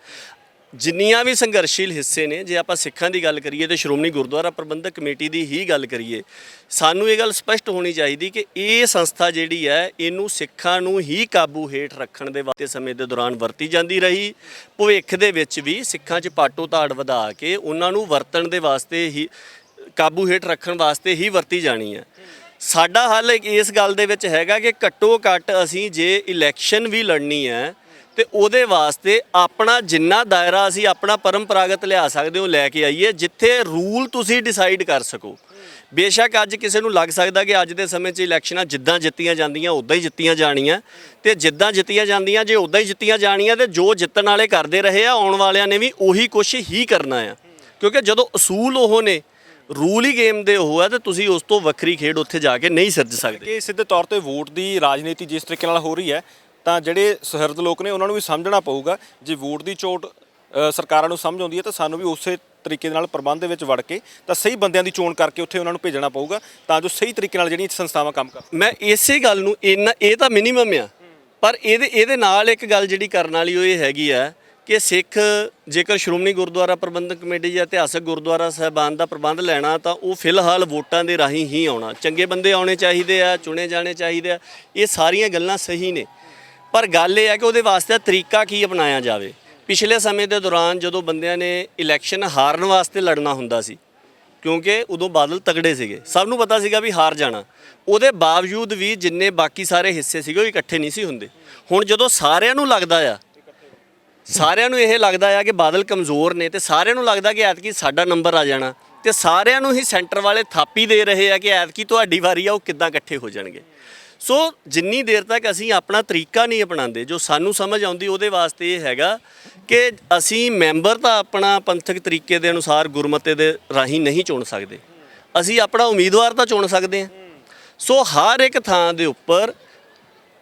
ਜਿੰਨੀਆਂ ਵੀ ਸੰਘਰਸ਼ੀਲ ਹਿੱਸੇ ਨੇ, ਜੇ ਆਪਾਂ ਸਿੱਖਾਂ ਦੀ ਗੱਲ ਕਰੀਏ ਤੇ ਸ਼੍ਰੋਮਣੀ ਗੁਰਦੁਆਰਾ ਪ੍ਰਬੰਧਕ ਕਮੇਟੀ ਦੀ ਹੀ ਗੱਲ ਕਰੀਏ, ਸਾਨੂੰ ਇਹ ਗੱਲ ਸਪਸ਼ਟ ਹੋਣੀ ਚਾਹੀਦੀ ਕਿ ਇਹ ਸੰਸਥਾ ਜਿਹੜੀ ਹੈ ਇਹਨੂੰ ਸਿੱਖਾਂ ਨੂੰ ਹੀ ਕਾਬੂ ਹੇਠ ਰੱਖਣ ਦੇ ਵਾਸਤੇ ਸਮੇਂ ਦੇ ਦੌਰਾਨ ਵਰਤੀ ਜਾਂਦੀ ਰਹੀ। ਭਵਿੱਖ ਦੇ ਵਿੱਚ ਵੀ ਸਿੱਖਾਂ 'ਚ ਪਾਟੋ ਧਾੜ ਵਧਾ ਕੇ ਉਹਨਾਂ ਨੂੰ ਵਰਤਣ ਦੇ ਵਾਸਤੇ ਹੀ, ਕਾਬੂ ਹੇਠ ਰੱਖਣ ਵਾਸਤੇ ਹੀ ਵਰਤੀ ਜਾਣੀ ਹੈ। ਸਾਡਾ ਹੱਲ ਇਸ ਗੱਲ ਦੇ ਵਿੱਚ ਹੈਗਾ ਕਿ ਘੱਟੋ ਘੱਟ ਅਸੀਂ ਜੇ ਇਲੈਕਸ਼ਨ ਵੀ ਲੜਨੀ ਹੈ ਤੇ ਉਹਦੇ ਵਾਸਤੇ ਆਪਣਾ ਜਿੰਨਾ ਦਾਇਰਾ ਅਸੀਂ ਆਪਣਾ ਪਰੰਪਰਾਗਤ ਲਿਆ ਸਕਦੇ ਹੋ ਲੈ ਕੇ ਆਈਏ, ਜਿੱਥੇ ਰੂਲ ਤੁਸੀਂ ਡਿਸਾਈਡ ਕਰ ਸਕੋ। ਬੇਸ਼ੱਕ ਅੱਜ ਕਿਸੇ ਨੂੰ ਲੱਗ ਸਕਦਾ ਕਿ ਅੱਜ ਦੇ ਸਮੇਂ 'ਚ ਇਲੈਕਸ਼ਨਾਂ ਜਿੱਦਾਂ ਜਿੱਤੀਆਂ ਜਾਂਦੀਆਂ ਉੱਦਾਂ ਹੀ ਜਿੱਤੀਆਂ ਜਾਣੀਆਂ, ਤੇ ਜਿੱਦਾਂ ਜਿੱਤੀਆਂ ਜਾਂਦੀਆਂ ਜੇ ਉੱਦਾਂ ਹੀ ਜਿੱਤੀਆਂ ਜਾਣੀਆਂ ਤੇ ਜੋ ਜਿੱਤਣ ਵਾਲੇ ਕਰਦੇ ਰਹੇ ਆ, ਆਉਣ ਵਾਲਿਆਂ ਨੇ ਵੀ ਉਹੀ ਕੁਛ ਹੀ ਕਰਨਾ ਆ। ਕਿਉਂਕਿ ਜਦੋਂ ਅਸੂਲ ਉਹ ਨੇ, ਰੂਲ ਹੀ ਗੇਮ ਦੇ ਉਹ ਆ, ਤੇ ਤੁਸੀਂ ਉਸ ਤੋਂ ਵੱਖਰੀ ਖੇਡ ਉੱਥੇ ਜਾ ਕੇ ਨਹੀਂ ਸਿਰਜ ਸਕਦੇ। ਕਿ ਸਿੱਧੇ ਤੌਰ ਤੇ ਵੋਟ ਦੀ ਰਾਜਨੀਤੀ ਜਿਸ ਤਰੀਕੇ ਨਾਲ ਹੋ ਰਹੀ ਹੈ, ਤਾਂ ਜਿਹੜੇ ਸੁਹਿਰਦ ਲੋਕ ਨੇ ਉਹਨਾਂ ਨੂੰ ਵੀ ਸਮਝਣਾ ਪਊਗਾ। ਜੇ ਵੋਟ ਦੀ ਚੋਟ ਸਰਕਾਰਾਂ ਨੂੰ ਸਮਝ ਆਉਂਦੀ ਹੈ ਤਾਂ ਸਾਨੂੰ ਵੀ ਉਸੇ ਤਰੀਕੇ ਨਾਲ ਪ੍ਰਬੰਧ ਦੇ ਵਿੱਚ ਵੜ ਕੇ ਤਾਂ ਸਹੀ ਬੰਦਿਆਂ ਦੀ ਚੋਣ ਕਰਕੇ ਉੱਥੇ ਉਹਨਾਂ ਨੂੰ ਭੇਜਣਾ ਪਊਗਾ, ਤਾਂ ਜੋ ਸਹੀ ਤਰੀਕੇ ਨਾਲ ਜਿਹੜੀਆਂ ਸੰਸਥਾਵਾਂ ਕੰਮ ਕਰਨ। ਮੈਂ ਇਸੇ ਗੱਲ ਨੂੰ ਇਹ ਤਾਂ ਮਿਨੀਮਮ ਆ, ਪਰ ਇਹਦੇ ਨਾਲ ਇੱਕ ਗੱਲ ਜਿਹੜੀ ਕਰਨ ਵਾਲੀ ਉਹ ਇਹ ਹੈਗੀ ਆ ਕਿ ਸਿੱਖ ਜੇਕਰ ਸ਼੍ਰੋਮਣੀ ਗੁਰਦੁਆਰਾ ਪ੍ਰਬੰਧਕ ਕਮੇਟੀ ਜਾਂ ਇਤਿਹਾਸਕ ਗੁਰਦੁਆਰਾ ਸਾਹਿਬਾਨ ਦਾ ਪ੍ਰਬੰਧ ਲੈਣਾ ਤਾਂ ਉਹ ਫਿਲਹਾਲ ਵੋਟਾਂ ਦੇ ਰਾਹੀਂ ਹੀ ਆਉਣਾ। ਚੰਗੇ ਬੰਦੇ ਆਉਣੇ ਚਾਹੀਦੇ ਆ, ਚੁਣੇ ਜਾਣੇ ਚਾਹੀਦੇ ਆ, ਇਹ ਸਾਰੀਆਂ ਗੱਲਾਂ ਸਹੀ ਨੇ, ਪਰ ਗੱਲ ਇਹ ਹੈ ਕਿ ਉਹਦੇ ਵਾਸਤੇ ਤਰੀਕਾ ਕੀ ਅਪਣਾਇਆ ਜਾਵੇ। ਪਿਛਲੇ ਸਮੇਂ ਦੇ ਦੌਰਾਨ ਜਦੋਂ ਬੰਦਿਆਂ ਨੇ ਇਲੈਕਸ਼ਨ ਹਾਰਨ ਵਾਸਤੇ ਲੜਨਾ ਹੁੰਦਾ ਸੀ, ਕਿਉਂਕਿ ਉਦੋਂ ਬਾਦਲ ਤਗੜੇ ਸੀਗੇ, ਸਭ ਨੂੰ ਪਤਾ ਸੀਗਾ ਵੀ ਹਾਰ ਜਾਣਾ, ਉਹਦੇ ਬਾਵਜੂਦ ਵੀ ਜਿੰਨੇ ਬਾਕੀ ਸਾਰੇ ਹਿੱਸੇ ਸੀਗੇ ਉਹ ਇਕੱਠੇ ਨਹੀਂ ਸੀ ਹੁੰਦੇ। ਹੁਣ ਜਦੋਂ ਸਾਰਿਆਂ ਨੂੰ ਲੱਗਦਾ ਆ, ਸਾਰਿਆਂ ਨੂੰ ਇਹ ਲੱਗਦਾ ਆ ਕਿ ਬਾਦਲ ਕਮਜ਼ੋਰ ਨੇ, ਤੇ ਸਾਰਿਆਂ ਨੂੰ ਲੱਗਦਾ ਕਿ ਐਤਕੀ ਸਾਡਾ ਨੰਬਰ ਆ ਜਾਣਾ, ਤੇ ਸਾਰਿਆਂ ਨੂੰ ਹੀ ਸੈਂਟਰ ਵਾਲੇ ਥਾਪੀ ਦੇ ਰਹੇ ਆ ਕਿ ਐਤਕੀ ਤੁਹਾਡੀ ਵਾਰੀ ਆ, ਉਹ ਕਿੱਦਾਂ ਇਕੱਠੇ ਹੋ ਜਾਣਗੇ। ਸੋ ਜਿੰਨੀ ਦੇਰ ਤੱਕ ਅਸੀਂ ਆਪਣਾ ਤਰੀਕਾ ਨਹੀਂ ਅਪਣਾਉਂਦੇ ਜੋ ਸਾਨੂੰ ਸਮਝ ਆਉਂਦੀ, ਉਹਦੇ ਵਾਸਤੇ ਇਹ ਹੈਗਾ ਕਿ ਅਸੀਂ ਮੈਂਬਰ ਤਾਂ ਆਪਣਾ ਪੰਥਕ ਤਰੀਕੇ ਦੇ ਅਨੁਸਾਰ ਗੁਰਮਤਿ ਦੇ ਰਾਹੀਂ ਨਹੀਂ ਚੁਣ ਸਕਦੇ, ਅਸੀਂ ਆਪਣਾ ਉਮੀਦਵਾਰ ਤਾਂ ਚੁਣ ਸਕਦੇ ਹਾਂ। ਸੋ ਹਰ ਇੱਕ ਥਾਂ ਦੇ ਉੱਪਰ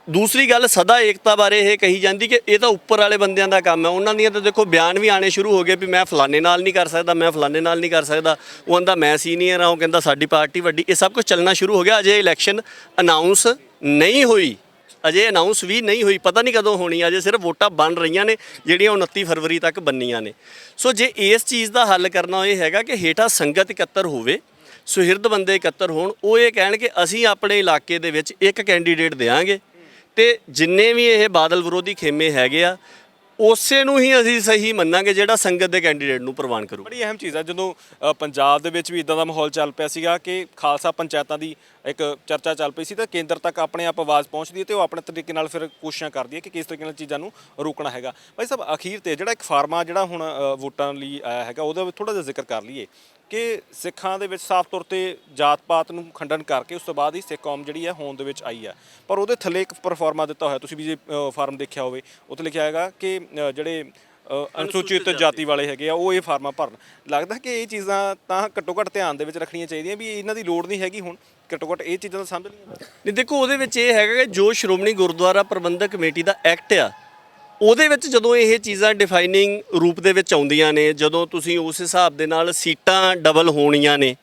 ਦੂਸਰੀ ਗੱਲ ਸਦਾ ਏਕਤਾ ਬਾਰੇ ਇਹ ਕਹੀ ਜਾਂਦੀ ਕਿ ਇਹ ਤਾਂ ਉੱਪਰ ਵਾਲੇ ਬੰਦਿਆਂ ਦਾ ਕੰਮ ਹੈ। ਉਹਨਾਂ ਦੀਆਂ ਤਾਂ ਦੇਖੋ ਬਿਆਨ ਵੀ ਆਣੇ ਸ਼ੁਰੂ ਹੋ ਗਏ ਵੀ ਮੈਂ ਫਲਾਣੇ ਨਾਲ ਨਹੀਂ ਕਰ ਸਕਦਾ, ਮੈਂ ਫਲਾਣੇ ਨਾਲ ਨਹੀਂ ਕਰ ਸਕਦਾ, ਉਹ ਕਹਿੰਦਾ ਮੈਂ ਸੀਨੀਅਰ ਹਾਂ, ਉਹ ਕਹਿੰਦਾ ਸਾਡੀ ਪਾਰਟੀ ਵੱਡੀ, ਇਹ ਸਭ ਕੁਝ ਚੱਲਣਾ ਸ਼ੁਰੂ ਹੋ ਗਿਆ। ਅਜੇ ਇਲੈਕਸ਼ਨ ਅਨਾਉਂਸ ਨਹੀਂ ਹੋਈ, ਅਜੇ ਅਨਾਉਂਸ ਵੀ ਨਹੀਂ ਹੋਈ, ਪਤਾ ਨਹੀਂ ਕਦੋਂ ਹੋਣੀ, ਅਜੇ ਸਿਰਫ ਵੋਟਾਂ ਬਣ ਰਹੀਆਂ ਨੇ ਜਿਹੜੀਆਂ 29 ਫਰਵਰੀ ਤੱਕ ਬਣਨੀਆਂ ਨੇ। ਸੋ ਜੇ ਇਸ ਚੀਜ਼ ਦਾ ਹੱਲ ਕਰਨਾ ਇਹ ਹੈਗਾ ਕਿ ਹੇਠਾਂ ਸੰਗਤ ਇਕੱਤਰ ਹੋਵੇ, ਸੁਹਿਰਦ ਬੰਦੇ ਇਕੱਤਰ ਹੋਣ, ਉਹ ਇਹ ਕਹਿਣ ਕਿ ਅਸੀਂ ਆਪਣੇ ਇਲਾਕੇ ਦੇ ਵਿੱਚ ਇੱਕ ਕੈਂਡੀਡੇਟ ਦਿਆਂਗੇ ਤੇ ਜਿੰਨੇ ਵੀ ਇਹ ਬਾਦਲ ਵਿਰੋਧੀ ਖੇਮੇ ਹੈਗੇ ਆ ਉਸੇ ਨੂੰ ਹੀ ਅਸੀਂ ਸਹੀ ਮੰਨਾਂਗੇ ਜਿਹੜਾ ਸੰਗਤ ਦੇ ਕੈਂਡੀਡੇਟ ਨੂੰ ਪ੍ਰਵਾਨ ਕਰੂ। ਬੜੀ ਅਹਿਮ ਚੀਜ਼ ਹੈ। ਜਦੋਂ ਪੰਜਾਬ ਦੇ ਵਿੱਚ ਵੀ ਇਦਾਂ ਦਾ ਮਾਹੌਲ ਚੱਲ ਪਿਆ ਸੀਗਾ ਕਿ ਖਾਲਸਾ ਪੰਚਾਇਤਾਂ ਦੀ ਇੱਕ ਚਰਚਾ ਚੱਲ ਪਈ ਸੀ, ਤਾਂ ਕੇਂਦਰ ਤੱਕ ਆਪਣੇ ਆਪ ਆਵਾਜ਼ ਪਹੁੰਚਦੀ ਹੈ ਤੇ ਉਹ ਆਪਣੇ ਤਰੀਕੇ ਨਾਲ ਫਿਰ ਕੋਸ਼ਿਸ਼ਾਂ ਕਰਦੀ ਹੈ ਕਿ ਕਿਸ ਤਰੀਕੇ ਨਾਲ ਚੀਜ਼ਾਂ ਨੂੰ ਰੋਕਣਾ ਹੈਗਾ। ਭਾਈ ਸਾਹਿਬ, ਅਖੀਰ ਤੇ ਜਿਹੜਾ ਇੱਕ ਫਾਰਮਾ ਜਿਹੜਾ ਹੁਣ ਵੋਟਾਂ ਲਈ ਆਇਆ ਹੈਗਾ, ਉਹਦਾ ਥੋੜਾ ਜਿਹਾ ਜ਼ਿਕਰ ਕਰ ਲਈਏ ਕਿ ਸਿੱਖਾਂ ਦੇ ਵਿੱਚ ਸਾਫ਼ ਤੌਰ ਤੇ ਜਾਤ ਪਾਤ ਨੂੰ ਖੰਡਨ ਕਰਕੇ ਉਸ ਤੋਂ ਬਾਅਦ ਹੀ ਸਿੱਖ ਕੌਮ ਜਿਹੜੀ ਹੈ ਹੋਂਦ ਦੇ ਵਿੱਚ ਆਈ ਹੈ, ਪਰ ਉਹਦੇ ਥੱਲੇ ਇੱਕ ਪਰਫਾਰਮਾ ਦਿੱਤਾ ਹੋਇਆ, ਤੁਸੀਂ ਵੀ ਜੇ ਫਾਰਮ ਦੇਖਿਆ ਹੋਵੇ ਉੱਥੇ ਲਿਖਿਆ ਹੈਗਾ ਕਿ ਜਿਹੜੇ ਅਨੁਸੂਚਿਤ ਜਾਤੀ ਵਾਲੇ ਹੈਗੇ ਆ ਉਹ ਇਹ ਫਾਰਮਾਂ ਭਰਨ। ਲੱਗਦਾ ਕਿ ਇਹ ਚੀਜ਼ਾਂ ਤਾਂ ਘੱਟੋ ਘੱਟ ਧਿਆਨ ਦੇ ਵਿੱਚ ਰੱਖਣੀਆਂ ਚਾਹੀਦੀਆਂ ਵੀ ਇਹਨਾਂ ਦੀ ਲੋੜ ਨਹੀਂ ਹੈਗੀ, ਹੁਣ ਘੱਟੋ ਘੱਟ ਇਹ ਚੀਜ਼ਾਂ ਦਾ ਸਮਝ ਨਹੀਂ। ਦੇਖੋ ਉਹਦੇ ਵਿੱਚ ਇਹ ਹੈਗਾ ਕਿ ਜੋ ਸ਼੍ਰੋਮਣੀ ਗੁਰਦੁਆਰਾ ਪ੍ਰਬੰਧਕ ਕਮੇਟੀ ਦਾ ਐਕਟ ਆ, ਉਹਦੇ ਵਿੱਚ ਜਦੋਂ ਇਹ ਚੀਜ਼ਾਂ ਡਿਫਾਈਨਿੰਗ ਰੂਪ ਦੇ ਵਿੱਚ ਆਉਂਦੀਆਂ ਨੇ, ਜਦੋਂ ਤੁਸੀਂ ਉਸ ਹਿਸਾਬ ਦੇ ਨਾਲ ਸੀਟਾਂ ਡਬਲ ਹੋਣੀਆਂ ਨੇ,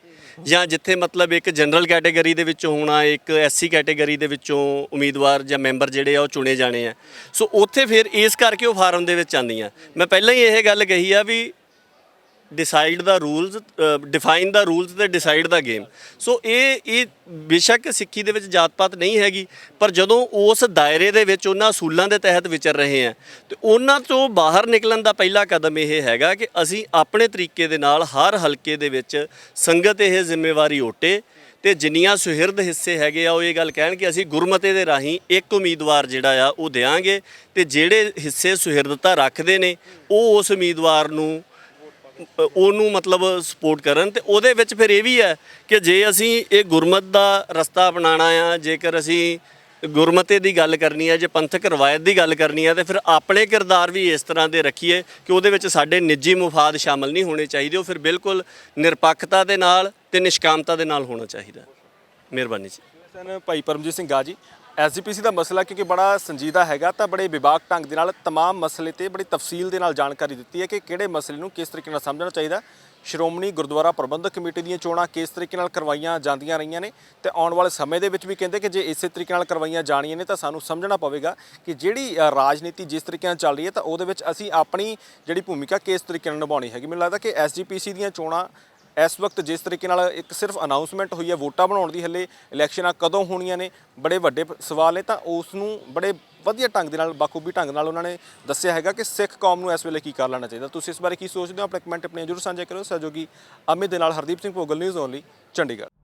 ਜਾਂ ਜਿੱਥੇ ਮਤਲਬ ਇੱਕ ਜਨਰਲ ਕੈਟਾਗਰੀ ਦੇ ਵਿੱਚੋਂ ਹੋਣਾ, ਇੱਕ ਐਸਸੀ ਕੈਟਾਗਰੀ ਦੇ ਵਿੱਚੋਂ ਉਮੀਦਵਾਰ ਜਾਂ ਮੈਂਬਰ ਜਿਹੜੇ ਆ ਉਹ ਚੁਣੇ ਜਾਣੇ ਆ, ਸੋ ਉੱਥੇ ਫਿਰ ਇਸ ਕਰਕੇ ਉਹ ਫਾਰਮ ਦੇ ਵਿੱਚ ਆਉਂਦੀਆਂ। ਮੈਂ ਪਹਿਲਾਂ ਹੀ ਇਹ ਗੱਲ ਕਹੀ ਆ ਵੀ ਡਿਸਾਈਡ ਦਾ ਰੂਲਸ, ਡਿਫਾਈਨ ਦਾ ਰੂਲਸ ਤੇ ਡਿਸਾਈਡ ਦਾ ਗੇਮ। ਸੋ ਇਹ ਬੇਸ਼ੱਕ ਸਿੱਖੀ ਦੇ ਵਿੱਚ ਜਾਤ ਪਾਤ ਨਹੀਂ ਹੈਗੀ, ਪਰ ਜਦੋਂ ਉਸ ਦਾਇਰੇ ਦੇ ਵਿੱਚ ਉਹਨਾਂ ਅਸੂਲਾਂ ਦੇ ਤਹਿਤ ਵਿਚਰ ਰਹੇ ਆ ਤੇ ਉਹਨਾਂ ਤੋਂ ਬਾਹਰ ਨਿਕਲਣ ਦਾ ਪਹਿਲਾ ਕਦਮ ਇਹ ਹੈਗਾ ਕਿ ਅਸੀਂ ਆਪਣੇ ਤਰੀਕੇ ਦੇ ਨਾਲ ਹਰ ਹਲਕੇ ਦੇ ਵਿੱਚ ਸੰਗਤ ਇਹ ਜ਼ਿੰਮੇਵਾਰੀ ਓਟੇ ਤੇ ਜਿੰਨੀਆਂ ਸੁਹਿਰਦ ਹਿੱਸੇ ਹੈਗੇ ਆ ਉਹ ਇਹ ਗੱਲ ਕਹਿਣ ਕਿ ਅਸੀਂ ਗੁਰਮਤੇ ਦੇ ਰਾਹੀਂ ਇੱਕ ਉਮੀਦਵਾਰ ਜਿਹੜਾ ਆ ਉਹ ਦੇਵਾਂਗੇ, ਤੇ ਜਿਹੜੇ ਹਿੱਸੇ ਸੁਹਿਰਦਤਾ ਰੱਖਦੇ ਨੇ ਉਹ ਉਸ ਉਮੀਦਵਾਰ ਨੂੰ ਉਹਨੂੰ ਮਤਲਬ ਸਪੋਰਟ ਕਰਨ। ਤੇ ਉਹਦੇ ਵਿੱਚ ਫਿਰ ਇਹ ਵੀ ਹੈ ਕਿ ਜੇ ਅਸੀਂ ਇਹ ਗੁਰਮਤ ਦਾ ਰਸਤਾ ਅਪਣਾਉਣਾ ਆ, ਜੇਕਰ ਅਸੀਂ ਗੁਰਮਤੇ ਦੀ ਗੱਲ ਕਰਨੀ ਹੈ, ਜੇ ਪੰਥਕ ਰਵਾਇਤ ਦੀ ਗੱਲ ਕਰਨੀ ਹੈ, ਤੇ ਫਿਰ ਆਪਣੇ ਕਿਰਦਾਰ ਵੀ ਇਸ ਤਰ੍ਹਾਂ ਦੇ ਰੱਖੀਏ ਕਿ ਉਹਦੇ ਵਿੱਚ ਸਾਡੇ ਨਿੱਜੀ ਮੁਫਾਦ ਸ਼ਾਮਲ ਨਹੀਂ ਹੋਣੇ ਚਾਹੀਦੇ, ਉਹ ਫਿਰ ਬਿਲਕੁਲ ਨਿਰਪੱਖਤਾ ਦੇ ਨਾਲ ਤੇ ਨਿਸ਼ਕਾਮਤਾ ਦੇ ਨਾਲ ਹੋਣਾ ਚਾਹੀਦਾ। ਮਿਹਰਬਾਨੀ ਜੀ। ਭਾਈ ਪਰਮਜੀਤ ਸਿੰਘ ਗਾ ਜੀ, ਐਸਜੀਪੀਸੀ ਦਾ ਮਸਲਾ ਕਿਉਂਕਿ ਬੜਾ ਸੰਜੀਦਾ ਹੈਗਾ ਤਾਂ ਬੜੇ ਵਿਭਾਗ ਢੰਗ ਦੇ ਨਾਲ तमाम ਮਸਲੇ ਤੇ ਬੜੀ ਤਫਸੀਲ ਦੇ ਨਾਲ ਜਾਣਕਾਰੀ ਦਿੱਤੀ ਹੈ ਕਿ ਕਿਹੜੇ ਮਸਲੇ ਨੂੰ ਕਿਸ ਤਰੀਕੇ ਨਾਲ ਸਮਝਣਾ ਚਾਹੀਦਾ। ਸ਼੍ਰੋਮਣੀ ਗੁਰਦੁਆਰਾ ਪ੍ਰਬੰਧਕ ਕਮੇਟੀ ਦੀਆਂ ਚੋਣਾਂ ਕਿਸ ਤਰੀਕੇ ਨਾਲ ਕਰਵਾਈਆਂ ਜਾਂਦੀਆਂ ਰਹੀਆਂ ਨੇ ਤੇ ਆਉਣ ਵਾਲੇ ਸਮੇਂ ਦੇ ਵਿੱਚ ਵੀ ਕਹਿੰਦੇ ਕਿ ਜੇ ਇਸੇ ਤਰੀਕੇ ਨਾਲ ਕਰਵਾਈਆਂ ਜਾਣੀਆਂ ਨੇ ਤਾਂ ਸਾਨੂੰ ਸਮਝਣਾ ਪਵੇਗਾ ਕਿ ਜਿਹੜੀ ਰਾਜਨੀਤੀ ਜਿਸ ਤਰੀਕੇ ਨਾਲ ਚੱਲ ਰਹੀ ਹੈ ਤਾਂ ਉਹਦੇ ਵਿੱਚ ਅਸੀਂ ਆਪਣੀ ਜਿਹੜੀ ਭੂਮਿਕਾ ਕਿਸ ਤਰੀਕੇ ਨਾਲ ਨਿਭਾਉਣੀ ਹੈਗੀ। ਮੈਨੂੰ ਲੱਗਦਾ ਕਿ ਐਸਜੀਪੀਸੀ ਦੀਆਂ ਚੋਣਾਂ ਇਸ ਵਕਤ ਜਿਸ ਤਰੀਕੇ ਨਾਲ ਇੱਕ ਸਿਰਫ ਅਨਾਉਂਸਮੈਂਟ ਹੋਈ ਹੈ ਵੋਟਾਂ ਬਣਾਉਣ ਦੀ, ਹਲੇ ਇਲੈਕਸ਼ਨਾਂ ਕਦੋਂ ਹੋਣੀਆਂ ਨੇ ਬੜੇ ਵੱਡੇ ਸਵਾਲ ਨੇ, ਤਾਂ ਉਸ ਨੂੰ ਬੜੇ ਵਧੀਆ ਢੰਗ ਦੇ ਨਾਲ ਬਾਖੂਬੀ ਢੰਗ ਨਾਲ ਉਹਨਾਂ ਨੇ ਦੱਸਿਆ ਹੈਗਾ ਕਿ ਸਿੱਖ ਕੌਮ ਨੂੰ ਇਸ ਵੇਲੇ ਕੀ ਕਰ ਲੈਣਾ ਚਾਹੀਦਾ। ਤੁਸੀਂ ਇਸ ਬਾਰੇ ਕੀ ਸੋਚਦੇ ਹੋ? ਆਪਣੇ ਕਮੈਂਟ ਆਪਣੇ ਜ਼ਰੂਰ ਸਾਂਝੇ ਕਰੋ। ਸਹਿਯੋਗੀ ਅਮਿਤ ਦੇ ਨਾਲ ਹਰਦੀਪ ਸਿੰਘ ਭੋਗਲ, ਨਿਊਜ਼ ਓਨਲੀ, ਚੰਡੀਗੜ੍ਹ।